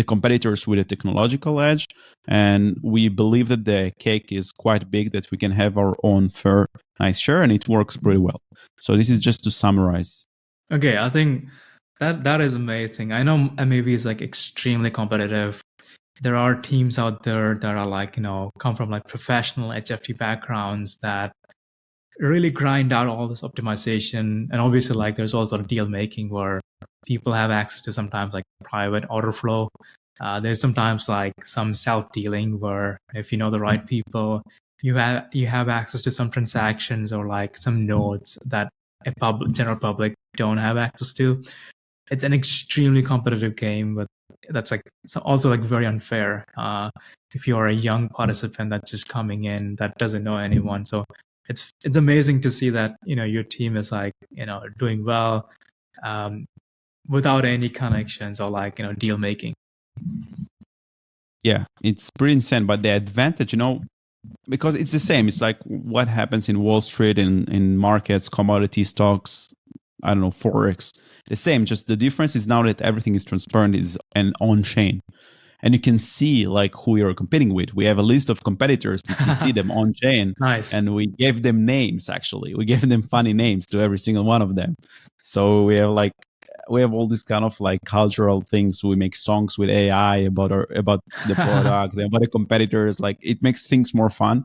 competitors with a technological edge. And we believe that the cake is quite big, that we can have our own fair, nice share, and it works pretty well. So this is just to summarize. Okay, I think that is amazing. I know MEV is like extremely competitive. There are teams out there that are like, come from like professional HFT backgrounds that really grind out all this optimization. And obviously, like, there's also deal making where people have access to sometimes like private order flow. There's sometimes like some self dealing where if you know the right people, you have access to some transactions or like some nodes that general public don't have access to. It's an extremely competitive game, but that's like also like very unfair if you're a young participant that's just coming in that doesn't know anyone. So it's amazing to see that your team is like doing well without any connections or like deal making. Yeah, it's pretty insane. But the advantage, because it's the same. It's like what happens in Wall Street, in markets, commodity stocks, I don't know, Forex. The same, just the difference is now that everything is transparent, is and on chain. And you can see like who you're competing with. We have a list of competitors. You can see them on chain. Nice. And we gave them names, actually. We gave them funny names to every single one of them. So we have all these kind of like cultural things. We make songs with AI about the product, about the competitors. Like, it makes things more fun.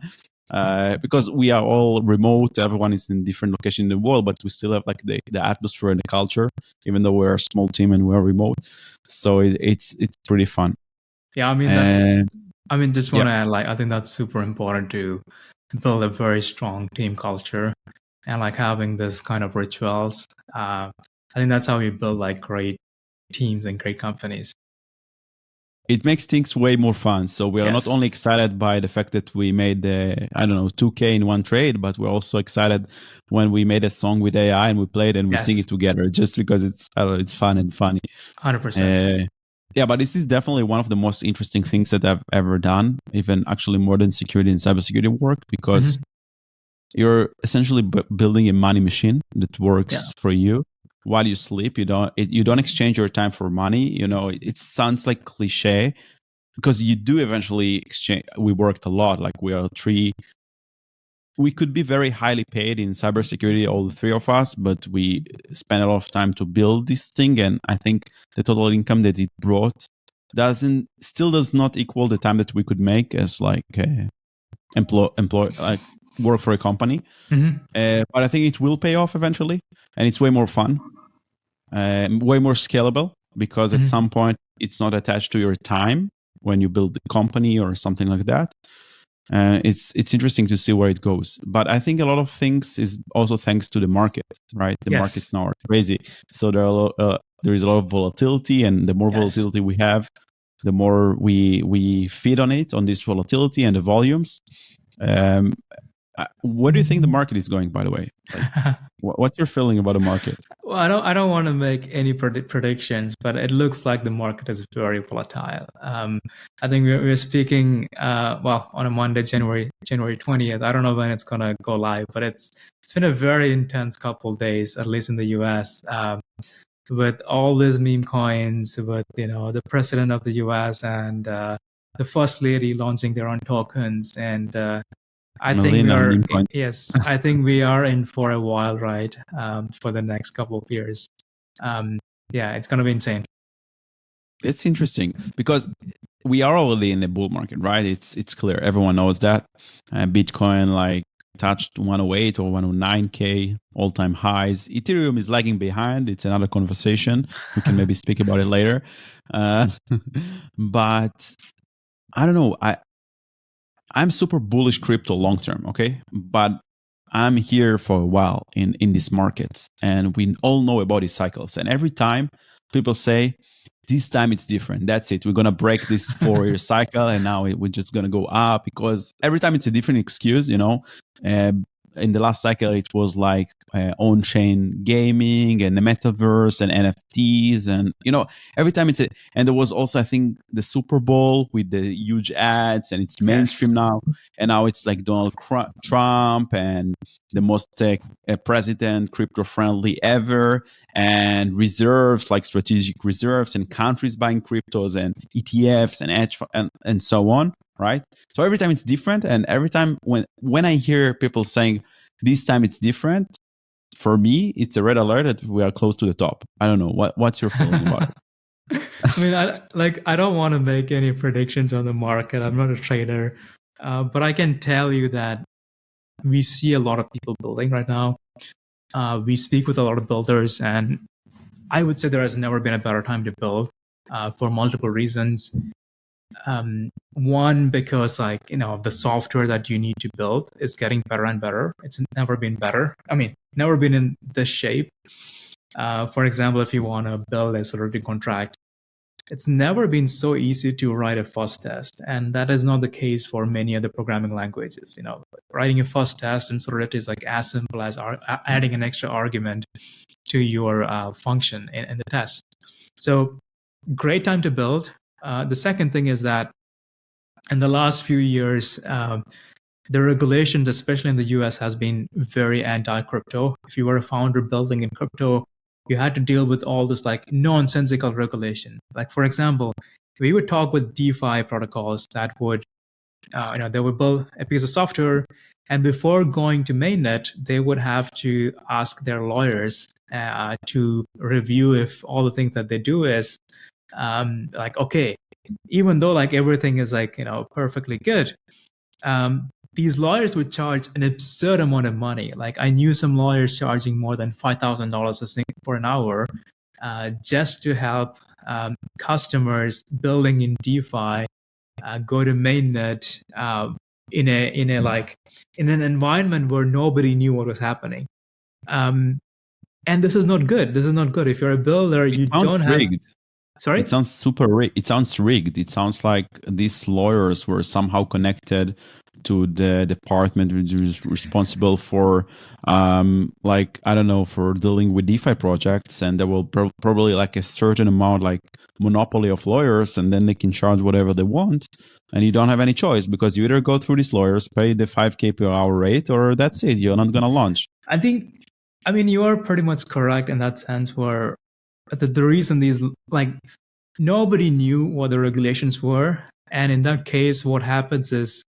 Because we are all remote, everyone is in different location in the world, but we still have like the atmosphere and the culture, even though we're a small team and we're remote. So it's pretty fun. Yeah, I mean, just want to add, like, I think that's super important to build a very strong team culture and like having this kind of rituals. I think that's how you build like great teams and great companies. It makes things way more fun. So we are not only excited by the fact that we made 2K in one trade, but we're also excited when we made a song with AI and we played and we sing it together, just because it's fun and funny. 100%. Yeah, but this is definitely one of the most interesting things that I've ever done, even actually more than security and cybersecurity work, because you're essentially building a money machine that works for you while you sleep. You don't exchange your time for money. It sounds like cliche, because you do eventually exchange. We worked a lot. Like, we are three we could be very highly paid in cybersecurity, all the three of us, but we spend a lot of time to build this thing. And I think the total income that it brought still does not equal the time that we could make as like like work for a company. But I think it will pay off eventually, and it's way more fun, way more scalable, because at some point it's not attached to your time when you build the company or something like that. It's interesting to see where it goes, but I think a lot of things is also thanks to the market, right? The markets now are crazy, so there is a lot of volatility, and the more volatility we have, the more we feed on this volatility and the volumes. Where do you think the market is going, by the way? Like, what's your feeling about the market? Well, I don't want to make any predictions, but it looks like the market is very volatile. I think we're speaking on a Monday, January 20th. I don't know when it's gonna go live, but it's been a very intense couple of days, at least in the US, with all these meme coins, with the president of the US and the first lady launching their own tokens, and I think we are in for a while ride for the next couple of years. It's going to be insane. It's interesting because we are already in the bull market, right? It's clear. Everyone knows that. Bitcoin like touched 108 or 109K all-time highs. Ethereum is lagging behind. It's another conversation. We can maybe speak about it later. But I don't know. I'm super bullish crypto long term, okay? But I'm here for a while in these markets, and we all know about these cycles. And every time people say, this time it's different. That's it. We're going to break this 4-year cycle, and now we're just going to go up, because every time it's a different excuse, in the last cycle, it was like on-chain gaming and the metaverse and NFTs. And, every time and there was also, I think, the Super Bowl with the huge ads, and it's mainstream now. And now it's like Donald Trump and the most president crypto-friendly ever, and reserves, like strategic reserves, and countries buying cryptos and ETFs and so on. Right. So every time it's different. And every time when I hear people saying this time it's different, for me, it's a red alert that we are close to the top. I don't know. What's your feeling about it? I mean, I don't want to make any predictions on the market. I'm not a trader, but I can tell you that we see a lot of people building right now. We speak with a lot of builders, and I would say there has never been a better time to build for multiple reasons. One, because the software that you need to build is getting better and better. It's never been better. I mean, never been in this shape. For example, if you want to build a Solidity contract, it's never been so easy to write a fuzz test. And that is not the case for many other programming languages. Writing a fuzz test in Solidity is like as simple as adding an extra argument to your function in the test. So great time to build. The second thing is that in the last few years, the regulations, especially in the US, has been very anti-crypto. If you were a founder building in crypto, you had to deal with all this like nonsensical regulation. Like, for example, we would talk with DeFi protocols that would, they would build a piece of software, and before going to mainnet, they would have to ask their lawyers to review if all the things that they do is okay, even though like everything is perfectly good, these lawyers would charge an absurd amount of money. Like, I knew some lawyers charging more than $5,000 for an hour just to help customers building in DeFi go to mainnet in an environment where nobody knew what was happening. And this is not good. This is not good. If you're a builder, you don't have. Sorry? It sounds super rigged. It sounds rigged. It sounds like these lawyers were somehow connected to the department which is responsible for, for dealing with DeFi projects, and there will probably like a certain amount, like monopoly of lawyers, and then they can charge whatever they want, and you don't have any choice because you either go through these lawyers, pay the 5K per hour rate, or that's it. You're not going to launch. I mean, you are pretty much correct in that sense, where the reason these, nobody knew what the regulations were. And in that case, what happens is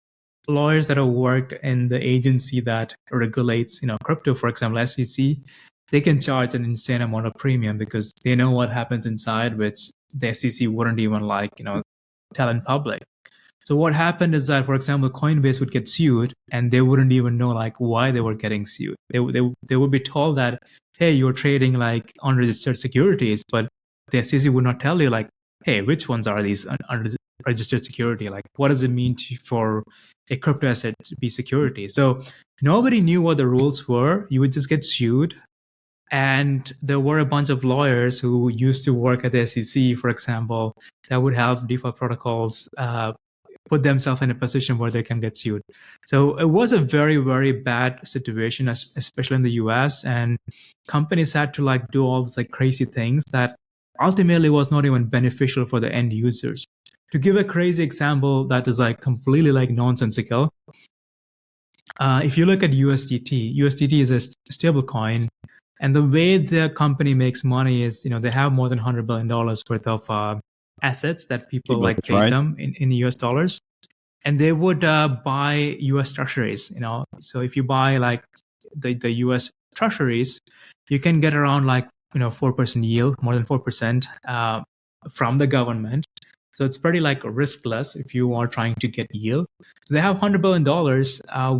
lawyers that have worked in the agency that regulates, crypto, for example, SEC, they can charge an insane amount of premium because they know what happens inside, which the SEC wouldn't even tell in public. So what happened is that, for example, Coinbase would get sued and they wouldn't even know why they were getting sued. They would be told that, hey, you're trading unregistered securities, but the SEC would not tell you hey, which ones are these unregistered security? What does it mean for a crypto asset to be security? So nobody knew what the rules were. You would just get sued. And there were a bunch of lawyers who used to work at the SEC, for example, that would help DeFi protocols put themselves in a position where they can get sued. So it was a very, very bad situation, especially in the US. And companies had to do all these crazy things that ultimately was not even beneficial for the end users. To give a crazy example that is completely nonsensical, if you look at USDT is a stable coin. And the way the company makes money is, they have more than $100 billion worth of assets that people pay them in US dollars. And they would buy US treasuries, So if you buy the US treasuries, you can get around 4% yield, more than 4% from the government. So it's pretty riskless if you are trying to get yield. So they have $100 billion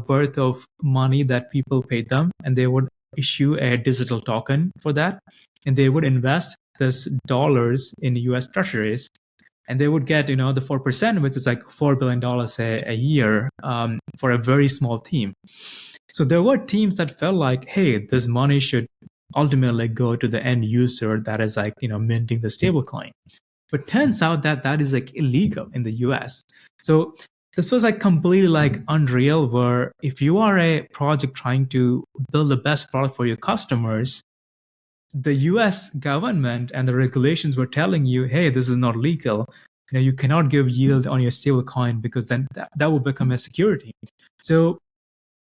worth of money that people paid them, and they would issue a digital token for that. And they would invest this dollars in US treasuries. And they would get, the 4%, which is $4 billion a year for a very small team. So there were teams that felt hey, this money should ultimately go to the end user that is minting the stablecoin. But turns out that that is illegal in the US. So this was completely unreal, where if you are a project trying to build the best product for your customers, the US government and the regulations were telling you, hey, this is not legal. You cannot give yield on your stable coin because then that will become a security. So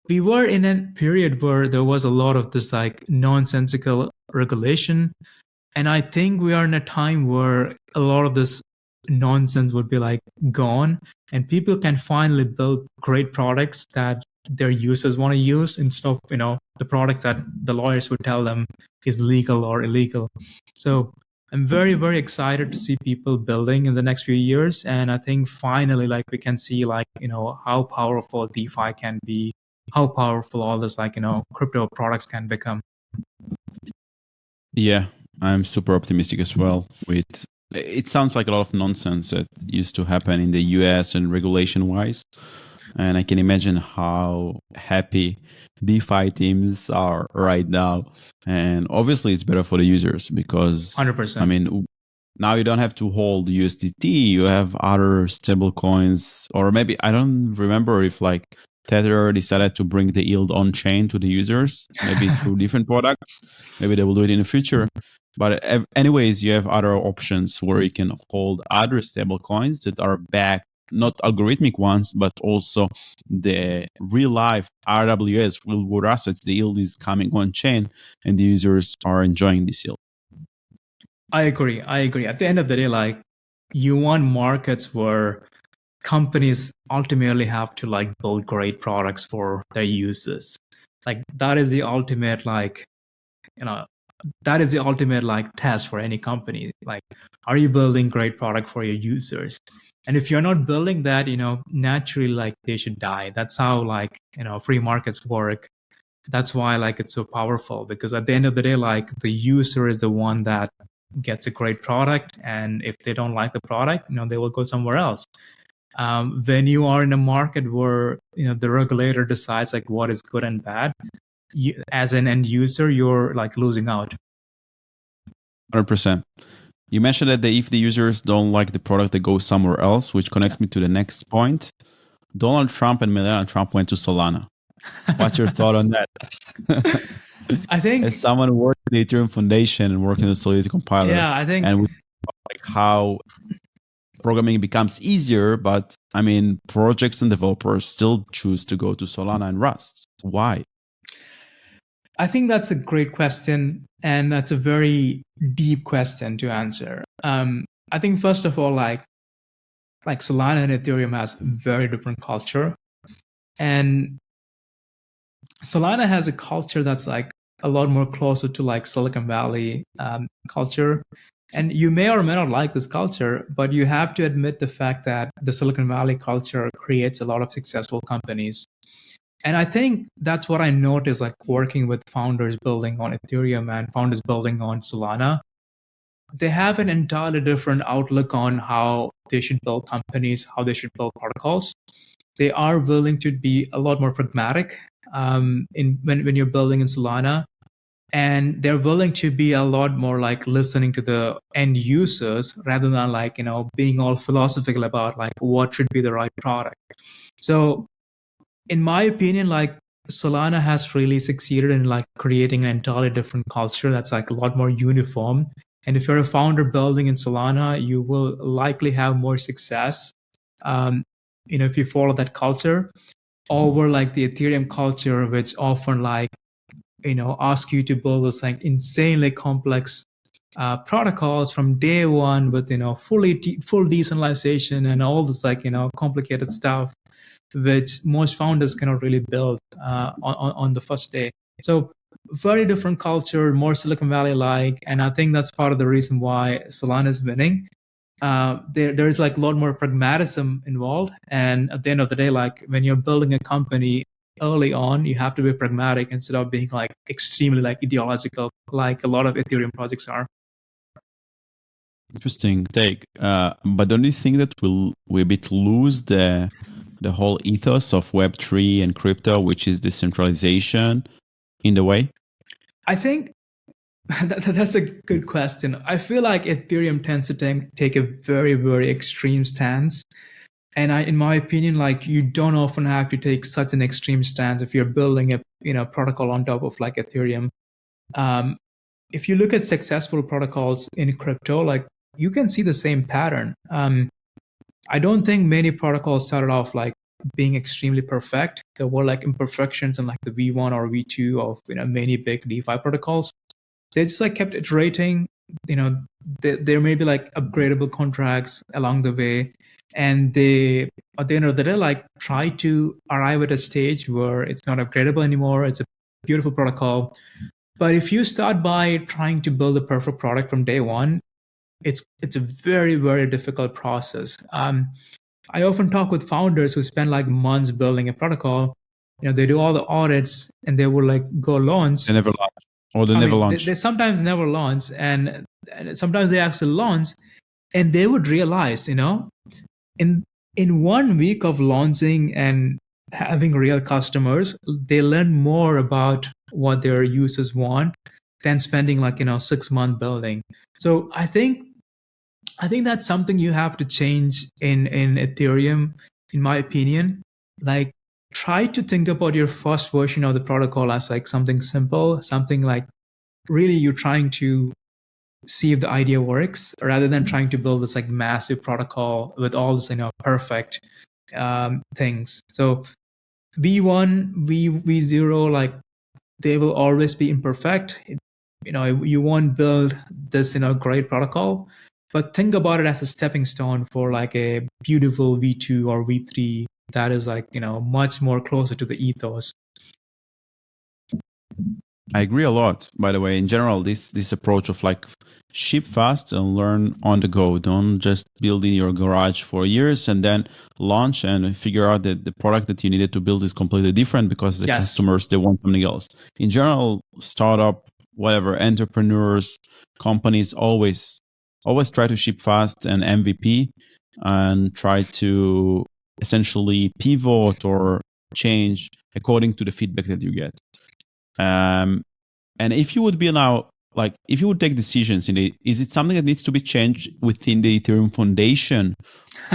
we were in a period where there was a lot of this nonsensical regulation. And I think we are in a time where a lot of this nonsense would be gone, and people can finally build great products that their users want to use instead of the products that the lawyers would tell them is legal or illegal. So I'm very, very excited to see people building in the next few years, and I think finally we can see how powerful DeFi can be, how powerful all this crypto products can become. Yeah, I'm super optimistic as well. It sounds like a lot of nonsense that used to happen in the US and regulation wise. And I can imagine how happy DeFi teams are right now. And obviously it's better for the users because 100%. Now you don't have to hold USDT. You have other stable coins, or maybe I don't remember if Tether decided to bring the yield on chain to the users, maybe through different products. Maybe they will do it in the future. But anyways, you have other options where you can hold other stable coins that are backed, not algorithmic ones, but also the real life RWS, real world assets. The yield is coming on chain and the users are enjoying this yield. I agree. At the end of the day, you want markets where companies ultimately have to build great products for their users. That is the ultimate that is the ultimate test for any company. Are you building great product for your users? And if you're not building that, naturally they should die. That's how free markets work. That's why it's so powerful, because at the end of the day, the user is the one that gets a great product, and if they don't like the product, they will go somewhere else. When you are in a market where the regulator decides what is good and bad, you, as an end user, you're losing out. 100%. You mentioned that if the users don't like the product, they go somewhere else, which connects me to the next point. Donald Trump and Melania Trump went to Solana. What's your thought on that? I think as someone working at the Ethereum Foundation and working with Solidity compiler, I think, and how programming becomes easier, but projects and developers still choose to go to Solana and Rust. Why? I think that's a great question, and that's a very deep question to answer. I think first of all, Solana and Ethereum has very different culture. And Solana has a culture that's like a lot more closer to like Silicon Valley culture. And you may or may not like this culture, but you have to admit the fact that the Silicon Valley culture creates a lot of successful companies. And I think that's what I noticed, like working with founders building on Ethereum and founders building on Solana. They have an entirely different outlook on how they should build companies, how they should build protocols. They are willing to be a lot more pragmatic when you're building in Solana. And they're willing to be a lot more like listening to the end users rather than like, being all philosophical about like what should be the right product. So in my opinion, like Solana has really succeeded in like creating an entirely different culture that's like a lot more uniform. And if you're a founder building in Solana, you will likely have more success, if you follow that culture over like the Ethereum culture, which often like, ask you to build this like insanely complex protocols from day one with, full decentralization and all this like, complicated stuff, which most founders cannot really build on the first day. So very different culture, more Silicon Valley like, and I think that's part of the reason why Solana is winning. There's like a lot more pragmatism involved, and at the end of the day, like when you're building a company early on, you have to be pragmatic instead of being like extremely like ideological, like a lot of Ethereum projects are. Interesting take. But don't you think that we a bit lose the whole ethos of Web3 and crypto, which is decentralization, in the way? I think that's a good question. I feel like Ethereum tends to take a very, very extreme stance. And in my opinion, like you don't often have to take such an extreme stance if you're building a protocol on top of like Ethereum. If you look at successful protocols in crypto, like you can see the same pattern. I don't think many protocols started off like being extremely perfect. There were like imperfections in like the V1 or V2 of many big DeFi protocols. They just like kept iterating. There may be like upgradable contracts along the way, and they at the end of the day like try to arrive at a stage where it's not upgradable anymore. It's a beautiful protocol. But if you start by trying to build a perfect product from day one, it's a very, very difficult process. I often talk with founders who spend like months building a protocol. They do all the audits and they will like go launch. They never launch. Or they never launch. They sometimes never launch, and sometimes they actually launch, and they would realize, in 1 week of launching and having real customers, they learn more about what their users want than spending like 6 months building. So I think that's something you have to change in Ethereum, in my opinion. Like try to think about your first version of the protocol as like something simple, something like really you're trying to see if the idea works, rather than trying to build this like massive protocol with all this perfect things. So V1, V0, like they will always be imperfect. You won't build this great protocol, but think about it as a stepping stone for like a beautiful V2 or V3 that is like much more closer to the ethos. I agree a lot, by the way. In general, this approach of like ship fast and learn on the go. Don't just build in your garage for years and then launch and figure out that the product that you needed to build is completely different because the customers, they want something else. In general, startup, whatever, entrepreneurs, companies always try to ship fast and MVP and try to essentially pivot or change according to the feedback that you get. And if you would be now, like, if you would take decisions is it something that needs to be changed within the Ethereum Foundation,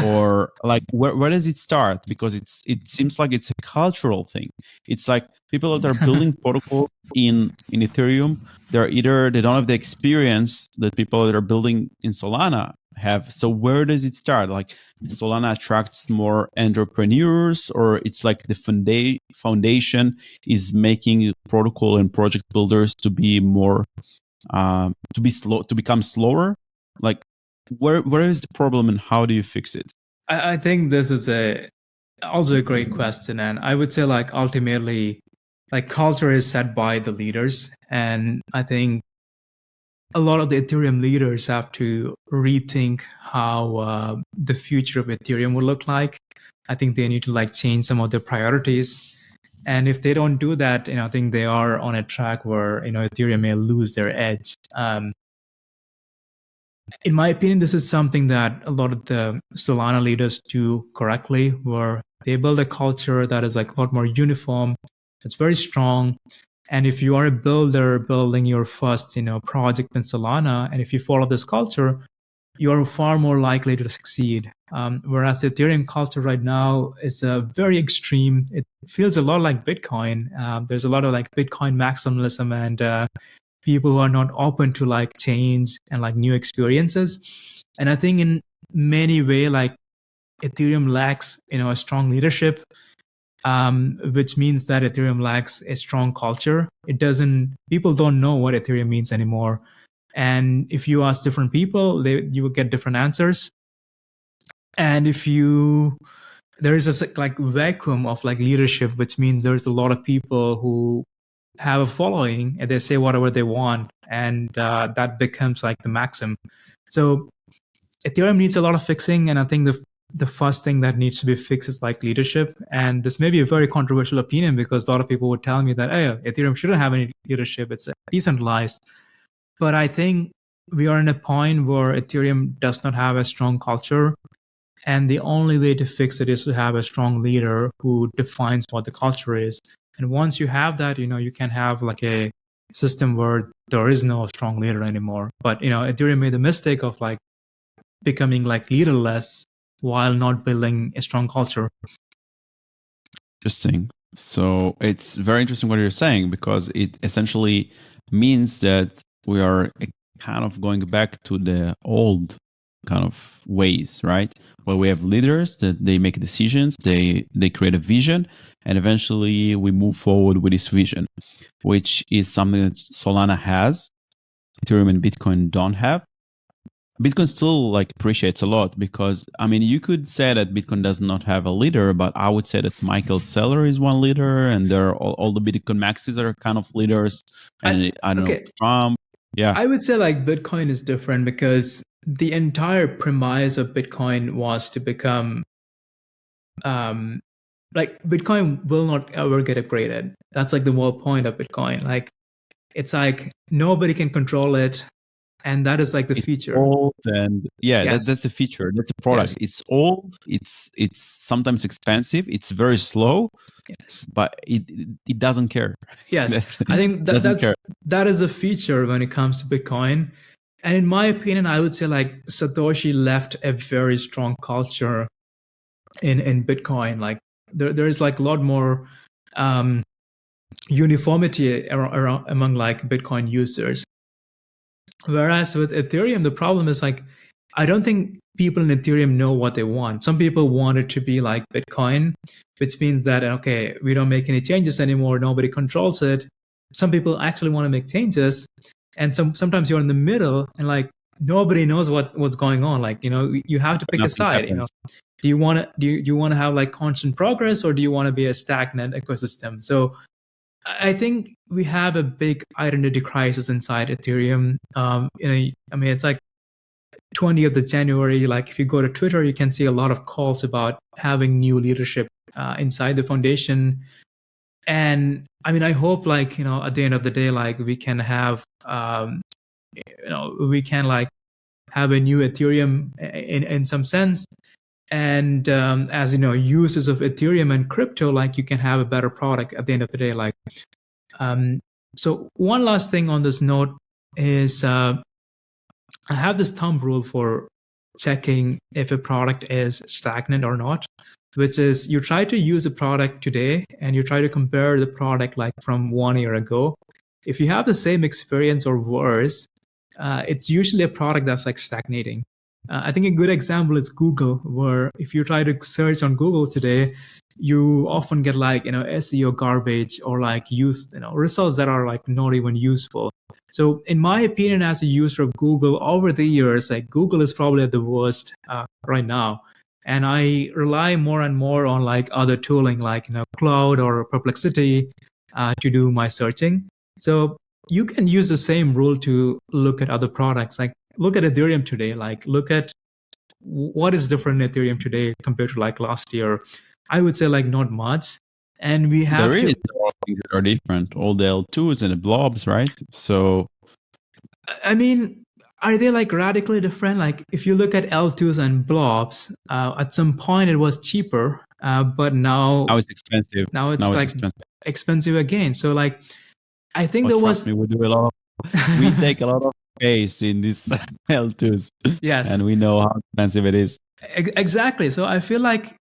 or like where does it start? Because it seems like it's a cultural thing. It's like people that are building protocol in Ethereum, they don't have the experience that people that are building in Solana have. So where does it start? Like Solana attracts more entrepreneurs, or it's like the foundation is making protocol and project builders to be more to become slower? Like where is the problem and how do you fix it? I think this is a Also a great question. And I would say like ultimately, like culture is set by the leaders. And I think a lot of the Ethereum leaders have to rethink how the future of Ethereum will look like. I think they need to like change some of their priorities. And if they don't do that, I think they are on a track where, Ethereum may lose their edge. In my opinion, this is something that a lot of the Solana leaders do correctly, where they build a culture that is like a lot more uniform. It's very strong. And if you are a builder building your first, project in Solana, and if you follow this culture, you are far more likely to succeed. Whereas the Ethereum culture right now is very extreme. It feels a lot like Bitcoin. There's a lot of like Bitcoin maximalism and people who are not open to like change and like new experiences. And I think in many way, like Ethereum lacks, a strong leadership, which means that Ethereum lacks a strong culture. People don't know what Ethereum means anymore. And if you ask different people, you will get different answers. And there is a like vacuum of like leadership, which means there's a lot of people who have a following and they say whatever they want, and that becomes like the maxim. So Ethereum needs a lot of fixing, and I think the first thing that needs to be fixed is like leadership. And this may be a very controversial opinion because a lot of people would tell me that, hey, Ethereum shouldn't have any leadership, it's decentralized. But I think we are in a point where Ethereum does not have a strong culture, and the only way to fix it is to have a strong leader who defines what the culture is. And once you have that, you can have like a system where there is no strong leader anymore. But, Ethereum made the mistake of like becoming like leaderless while not building a strong culture. Interesting. So it's very interesting what you're saying, because it essentially means that we are kind of going back to the old kind of ways, right? Where we have leaders that they make decisions, they create a vision, and eventually we move forward with this vision, which is something that Solana has, Ethereum and Bitcoin don't have. Bitcoin still like appreciates a lot, because you could say that Bitcoin does not have a leader, but I would say that Michael Saylor is one leader, and there are all the Bitcoin maxis are kind of leaders, and I don't know, Trump. Yeah, I would say like Bitcoin is different because the entire premise of Bitcoin was to become like Bitcoin will not ever get upgraded. That's like the whole point of Bitcoin. Like it's like nobody can control it, and that is like the feature. Old and that's a feature. That's a product. Yes. It's old. It's sometimes expensive. It's very slow. Yes, but it doesn't care. Yes, I think that is a feature when it comes to Bitcoin. And in my opinion, I would say like Satoshi left a very strong culture in Bitcoin. Like there is like a lot more uniformity around among like Bitcoin users. Whereas with Ethereum, the problem is like, I don't think people in Ethereum know what they want. Some people want it to be like Bitcoin, which means that, okay, we don't make any changes anymore. Nobody controls it. Some people actually want to make changes. And sometimes you're in the middle and like nobody knows what's going on. Like, you have to pick a side. Do you want to have like constant progress, or do you want to be a stagnant ecosystem? So I think we have a big identity crisis inside Ethereum. It's like 20th of January. Like if you go to Twitter, you can see a lot of calls about having new leadership inside the foundation. And I hope like, at the end of the day, like we can have, we can like have a new Ethereum in some sense. And as you know, users of Ethereum and crypto, like you can have a better product at the end of the day. Like, so one last thing on this note is I have this thumb rule for checking if a product is stagnant or not, which is you try to use a product today and you try to compare the product like from 1 year ago. If you have the same experience or worse, it's usually a product that's like stagnating. I think a good example is Google, where if you try to search on Google today, you often get like, SEO garbage or like results that are like not even useful. So in my opinion, as a user of Google over the years, like Google is probably at the worst right now. and I rely more and more on like other tooling like Cloud or Perplexity to do my searching. So you can use the same rule to look at other products. Like look at Ethereum today. Like look at what is different in Ethereum today compared to like last year. I would say like not much. And we have There to. is things that are different. All the L2s and the blobs, right? So I mean, are they like radically different? Like if you look at L2s and blobs, at some point it was cheaper, but now it's expensive. now it's like expensive again. So like I think there trust was. me, we take a lot of space in these L2s. Yes. And we know how expensive it is. Exactly. So I feel like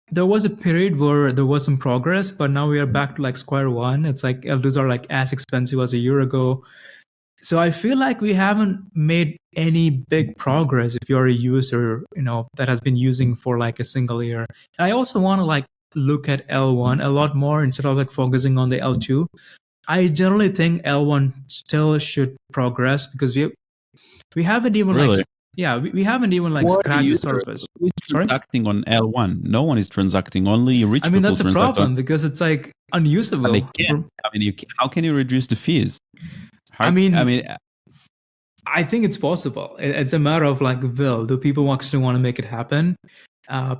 there was a period where there was some progress, but now we are back to like square one. It's like L2s are like as expensive as a year ago. So I feel like we haven't made any big progress if you're a user, that has been using for like a single year. And I also want to like look at L1 a lot more instead of like focusing on the L2. I generally think L1 still should progress because we haven't even Really? we haven't even like scratched the surface. Who is transacting on L1? No one is transacting. Only rich people. I mean, that's a problem because it's like unusable. And they can't. How can you reduce the fees? I think it's possible. It's a matter of like will. Do people actually want to make it happen?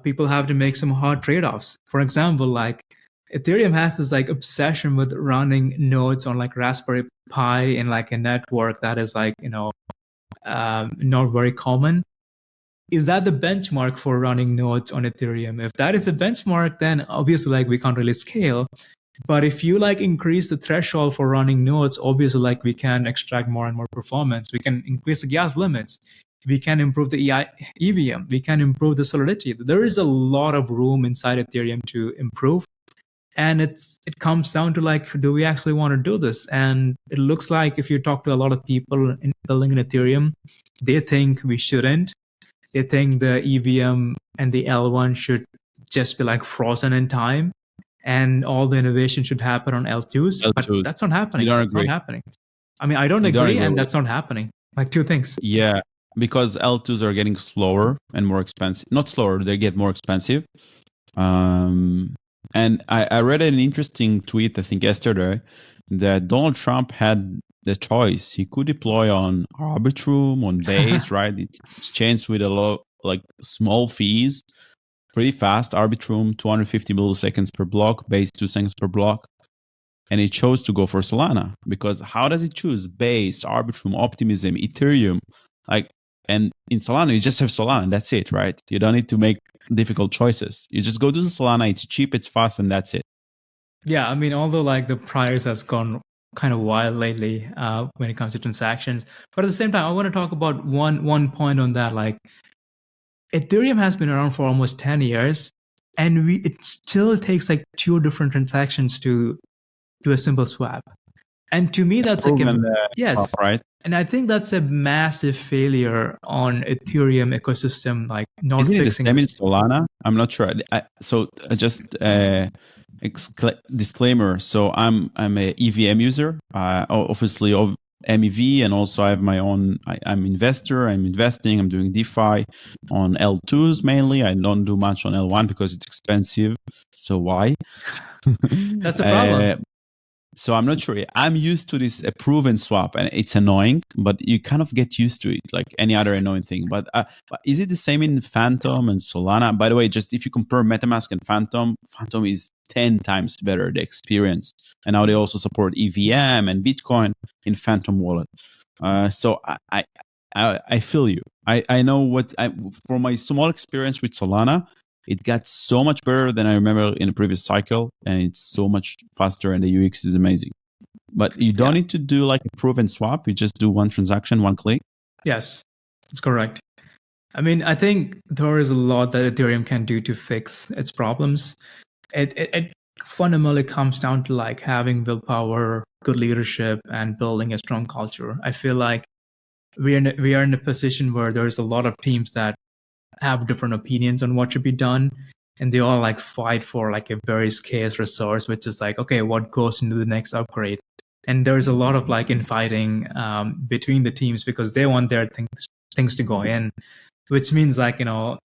People have to make some hard trade-offs. For example, like Ethereum has this like obsession with running nodes on like Raspberry Pi in like a network that is like, not very common. Is that the benchmark for running nodes on Ethereum? If that is a benchmark, then obviously like we can't really scale. But if you like increase the threshold for running nodes, obviously like we can extract more and more performance. We can increase the gas limits. We can improve the EVM. We can improve the solidity. There is a lot of room inside Ethereum to improve. And it comes down to like, do we actually want to do this? And it looks like if you talk to a lot of people in building in Ethereum, they think we shouldn't. They think the EVM and the L1 should just be like frozen in time, and all the innovation should happen on L2s. But that's not happening. That's not happening. I mean, I don't agree, and that's not happening. Like two things. Yeah, because L2s are getting slower and more expensive. Not slower, they get more expensive. And I read an interesting tweet, I think yesterday, that Donald Trump had the choice. He could deploy on Arbitrum, on Base, right? It's changed with a lot, like small fees, pretty fast. Arbitrum, 250 milliseconds per block, Base 2 seconds per block. And he chose to go for Solana because how does it choose? Base, Arbitrum, Optimism, Ethereum, and in Solana, you just have Solana, and that's it, right? You don't need to make difficult choices. You just go to the Solana, it's cheap, it's fast, and that's it. Yeah, I mean, although like the price has gone kind of wild lately when it comes to transactions, but at the same time, I want to talk about one point on that. Like, Ethereum has been around for almost 10 years, and it still takes like 2 different transactions to do a simple swap. And to me, that's yes, right. And I think that's a massive failure on Ethereum ecosystem, like not Isn't fixing. Isn't it the same in Solana? I'm not sure. Disclaimer. So I'm a EVM user, obviously of MEV, and also I have my own. I'm investor. I'm investing. I'm doing DeFi on L2s mainly. I don't do much on L1 because it's expensive. So why? That's a problem. So I'm not sure. I'm used to this prove and swap, and it's annoying, but you kind of get used to it, like any other annoying thing. But is it the same in Phantom and Solana? By the way, just if you compare MetaMask and Phantom is 10 times better, the experience. And now they also support EVM and Bitcoin in Phantom wallet. So I feel you. I know from my small experience with Solana, it got so much better than I remember in the previous cycle, and it's so much faster, and the UX is amazing. But you don't need to do like a prove and swap. You just do one transaction, one click. Yes, that's correct. I mean, I think there is a lot that Ethereum can do to fix its problems. It fundamentally comes down to like having willpower, good leadership, and building a strong culture. I feel like we are in a position where there's a lot of teams that have different opinions on what should be done, and they all like fight for like a very scarce resource, which is like, okay, what goes into the next upgrade? And there's a lot of like infighting between the teams because they want their things to go in, which means like,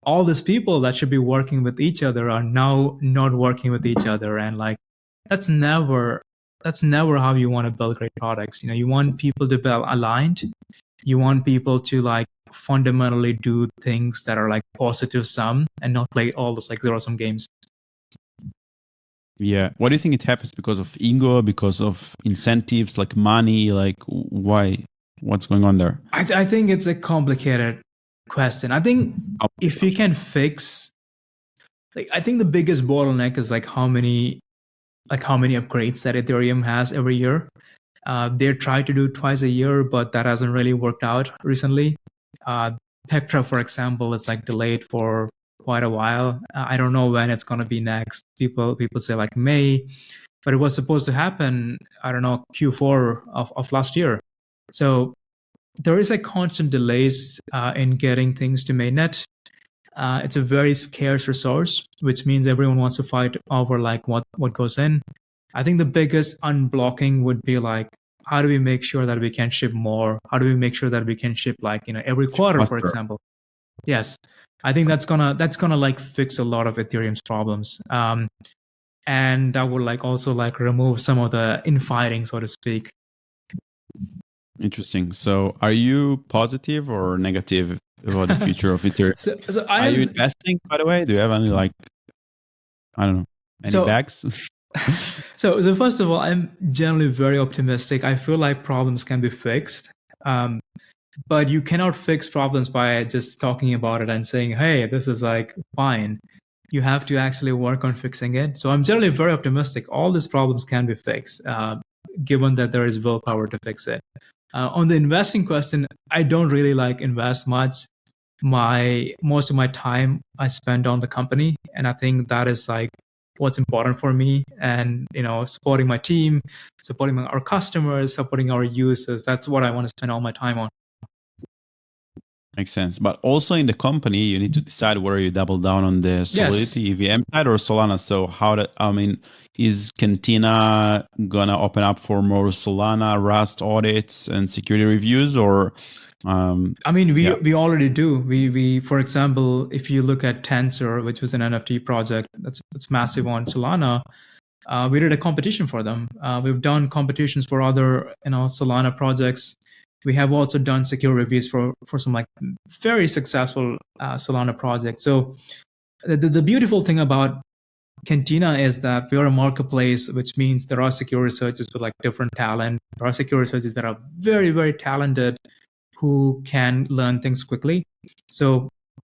all these people that should be working with each other are now not working with each other, and like that's never how you want to build great products. You want people to be aligned. You want people to like fundamentally do things that are like positive sum and not play all those like zero sum games. Yeah. What do you think it happens because of ego, because of incentives, like money, like why? What's going on there? I think it's a complicated question. I think if you can fix, like, I think the biggest bottleneck is like how many upgrades that Ethereum has every year. They try to do twice a year, but that hasn't really worked out recently. Petra, for example, is like delayed for quite a while. I don't know when it's going to be next. People say like May, but it was supposed to happen, I don't know, Q4 of last year. So there is a constant delays in getting things to mainnet. It's a very scarce resource, which means everyone wants to fight over like what goes in. I think the biggest unblocking would be like, how do we make sure that we can ship more? How do we make sure that we can ship like, every quarter, for example? Yes. I think that's gonna like fix a lot of Ethereum's problems. And that would like also like remove some of the infighting, so to speak. Interesting. So are you positive or negative about the future of Ethereum? So are you investing, by the way? Do you have any like, I don't know, any bags? So first of all, I'm generally very optimistic. I feel like problems can be fixed. But you cannot fix problems by just talking about it and saying, hey, this is like fine. You have to actually work on fixing it. So I'm generally very optimistic. All these problems can be fixed, given that there is willpower to fix it. On the investing question, I don't really like invest much. Most of my time I spend on the company, and I think that is like what's important for me. And supporting my team, supporting our customers, supporting our users. That's what I want to spend all my time on. Makes sense. But also in the company, you need to decide whether you double down on the Solidity EVM side or Solana. So is Cantina gonna open up for more Solana, Rust audits and security reviews, or? We already do. We for example, if you look at Tensor, which was an NFT project that's massive on Solana, we did a competition for them. We've done competitions for other Solana projects. We have also done secure reviews for some like very successful Solana projects. So the beautiful thing about Cantina is that we are a marketplace, which means there are secure researchers with like different talent. There are secure researchers that are very, very talented who can learn things quickly. So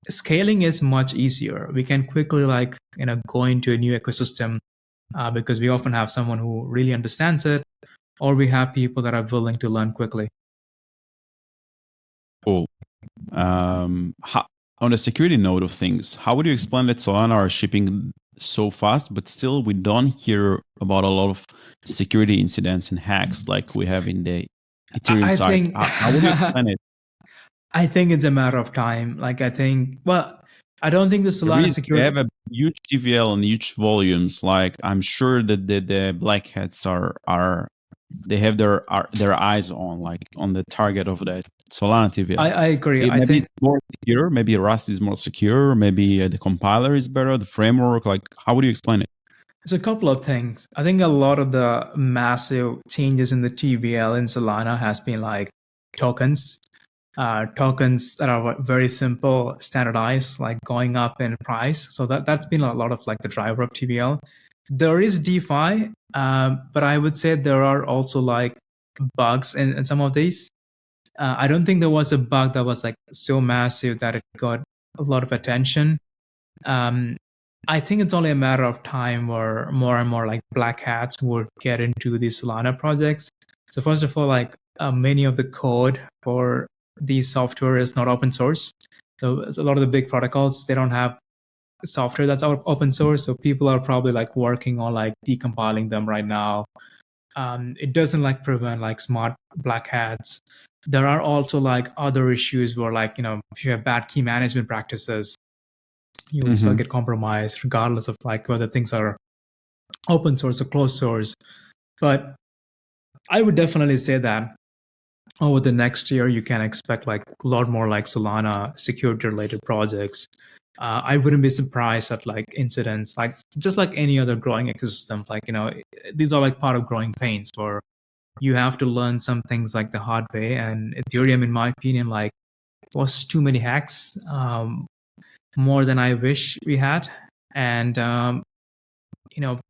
scaling is much easier. We can quickly go into a new ecosystem because we often have someone who really understands it, or we have people that are willing to learn quickly. Cool. On the security note of things, how would you explain that Solana are shipping so fast, but still we don't hear about a lot of security incidents and hacks like we have in the Ethereum side? How would you explain it? I think it's a matter of time. I don't think the Solana security... They have a huge TVL and huge volumes. Like, I'm sure that the black hats they have their eyes on the target of the Solana TVL. I agree. I think it's more secure. Maybe Rust is more secure. Maybe the compiler is better. The framework. Like, how would you explain it? There's a couple of things. I think a lot of the massive changes in the TVL in Solana has been like tokens. Tokens that are very simple, standardized, like going up in price. So that's been a lot of like the driver of TVL. There is DeFi, but I would say there are also like bugs in some of these. I don't think there was a bug that was like so massive that it got a lot of attention. I think it's only a matter of time where more and more like black hats would get into these Solana projects. So first of all, many of the code for these software is not open source. So a lot of the big protocols, they don't have software that's open source. So people are probably like working on like decompiling them right now. It doesn't like prevent like smart black hats. There are also like other issues where if you have bad key management practices, you will still get compromised regardless of like whether things are open source or closed source. But I would definitely say that over the next year, you can expect like a lot more like Solana security related projects. I wouldn't be surprised at like incidents, like just like any other growing ecosystems. Like, these are like part of growing pains where you have to learn some things like the hard way. And Ethereum, in my opinion, like was too many hacks, more than I wish we had. And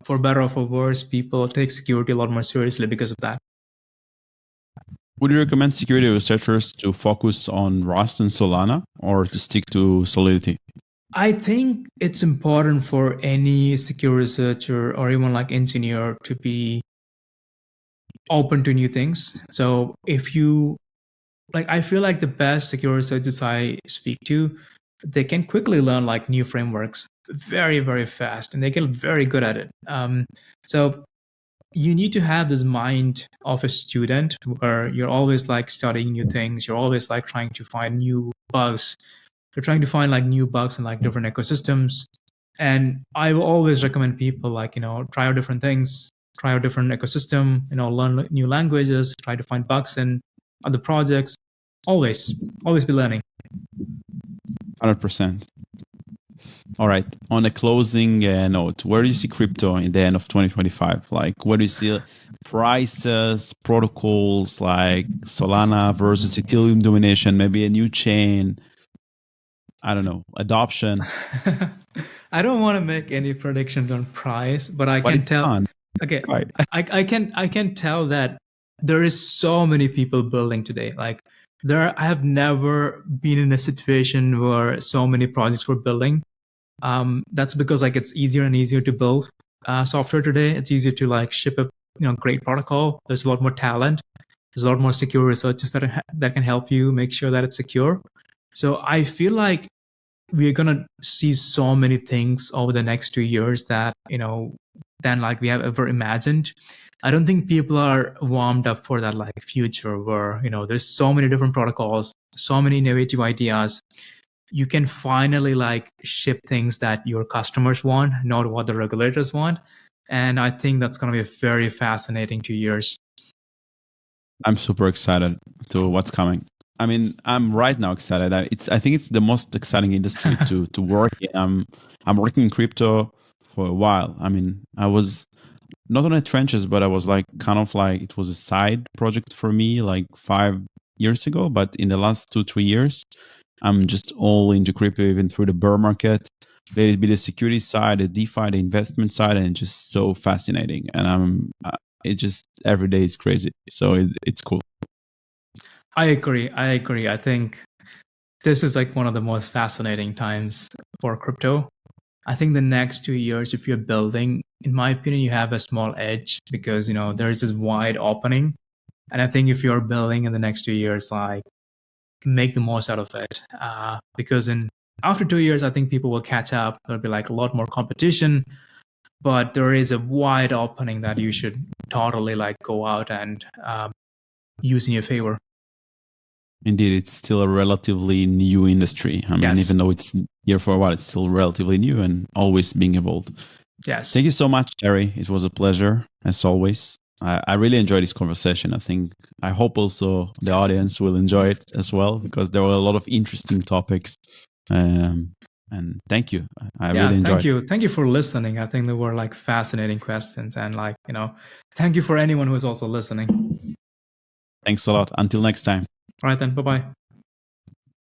for better or for worse, people take security a lot more seriously because of that. Would you recommend security researchers to focus on Rust and Solana or to stick to Solidity? I think it's important for any security researcher or even like engineer to be open to new things. So if you like, I feel like the best security researchers I speak to, they can quickly learn like new frameworks very, very fast, and they get very good at it. So you need to have this mind of a student where you're always like studying new things. You're always like trying to find new bugs. You're trying to find like new bugs in like different ecosystems. And I will always recommend people like, try out different things, try out different ecosystem, learn new languages, try to find bugs in other projects. Always be learning. 100%. All right. On a closing note, where do you see crypto in the end of 2025? Like, where do you see prices, protocols like Solana versus Ethereum domination, maybe a new chain? I don't know, adoption. I don't want to make any predictions on price, but I can tell. Fun. Okay, right. I can tell that there is so many people building today. Like I have never been in a situation where so many projects were building. That's because like it's easier and easier to build software today. It's easier to like ship a great protocol. There's a lot more talent. There's a lot more secure researchers that can help you make sure that it's secure. So I feel like we're gonna see so many things over the next 2 years that than like we have ever imagined. I don't think people are warmed up for that like future where there's so many different protocols, so many innovative ideas. You can finally like ship things that your customers want, not what the regulators want. And I think that's going to be a very fascinating 2 years. I'm super excited to what's coming. I mean, I'm right now excited. I think it's the most exciting industry to work in. I'm working in crypto for a while. I mean, I was not on the trenches, but I was like kind of like it was a side project for me like 5 years ago. But in the last 2-3 years, I'm just all into crypto, even through the bear market. Let it be the security side, the DeFi, the investment side, and just so fascinating. And it just every day is crazy. So it's cool. I agree. I think this is like one of the most fascinating times for crypto. I think the next 2 years, if you're building, in my opinion, you have a small edge because, there is this wide opening. And I think if you're building in the next 2 years, like make the most out of it. Because after 2 years, I think people will catch up. There'll be like a lot more competition, but there is a wide opening that you should totally like go out and use in your favor. Indeed, it's still a relatively new industry. I mean, even though it's here for a while, it's still relatively new and always being evolved. Yes. Thank you so much, Harry. It was a pleasure, as always. I really enjoyed this conversation. I hope also the audience will enjoy it as well, because there were a lot of interesting topics. And thank you. I really enjoyed it. Thank you for listening. I think there were like fascinating questions, and like, thank you for anyone who is also listening. Thanks a lot. Until next time. All right then. Bye-bye.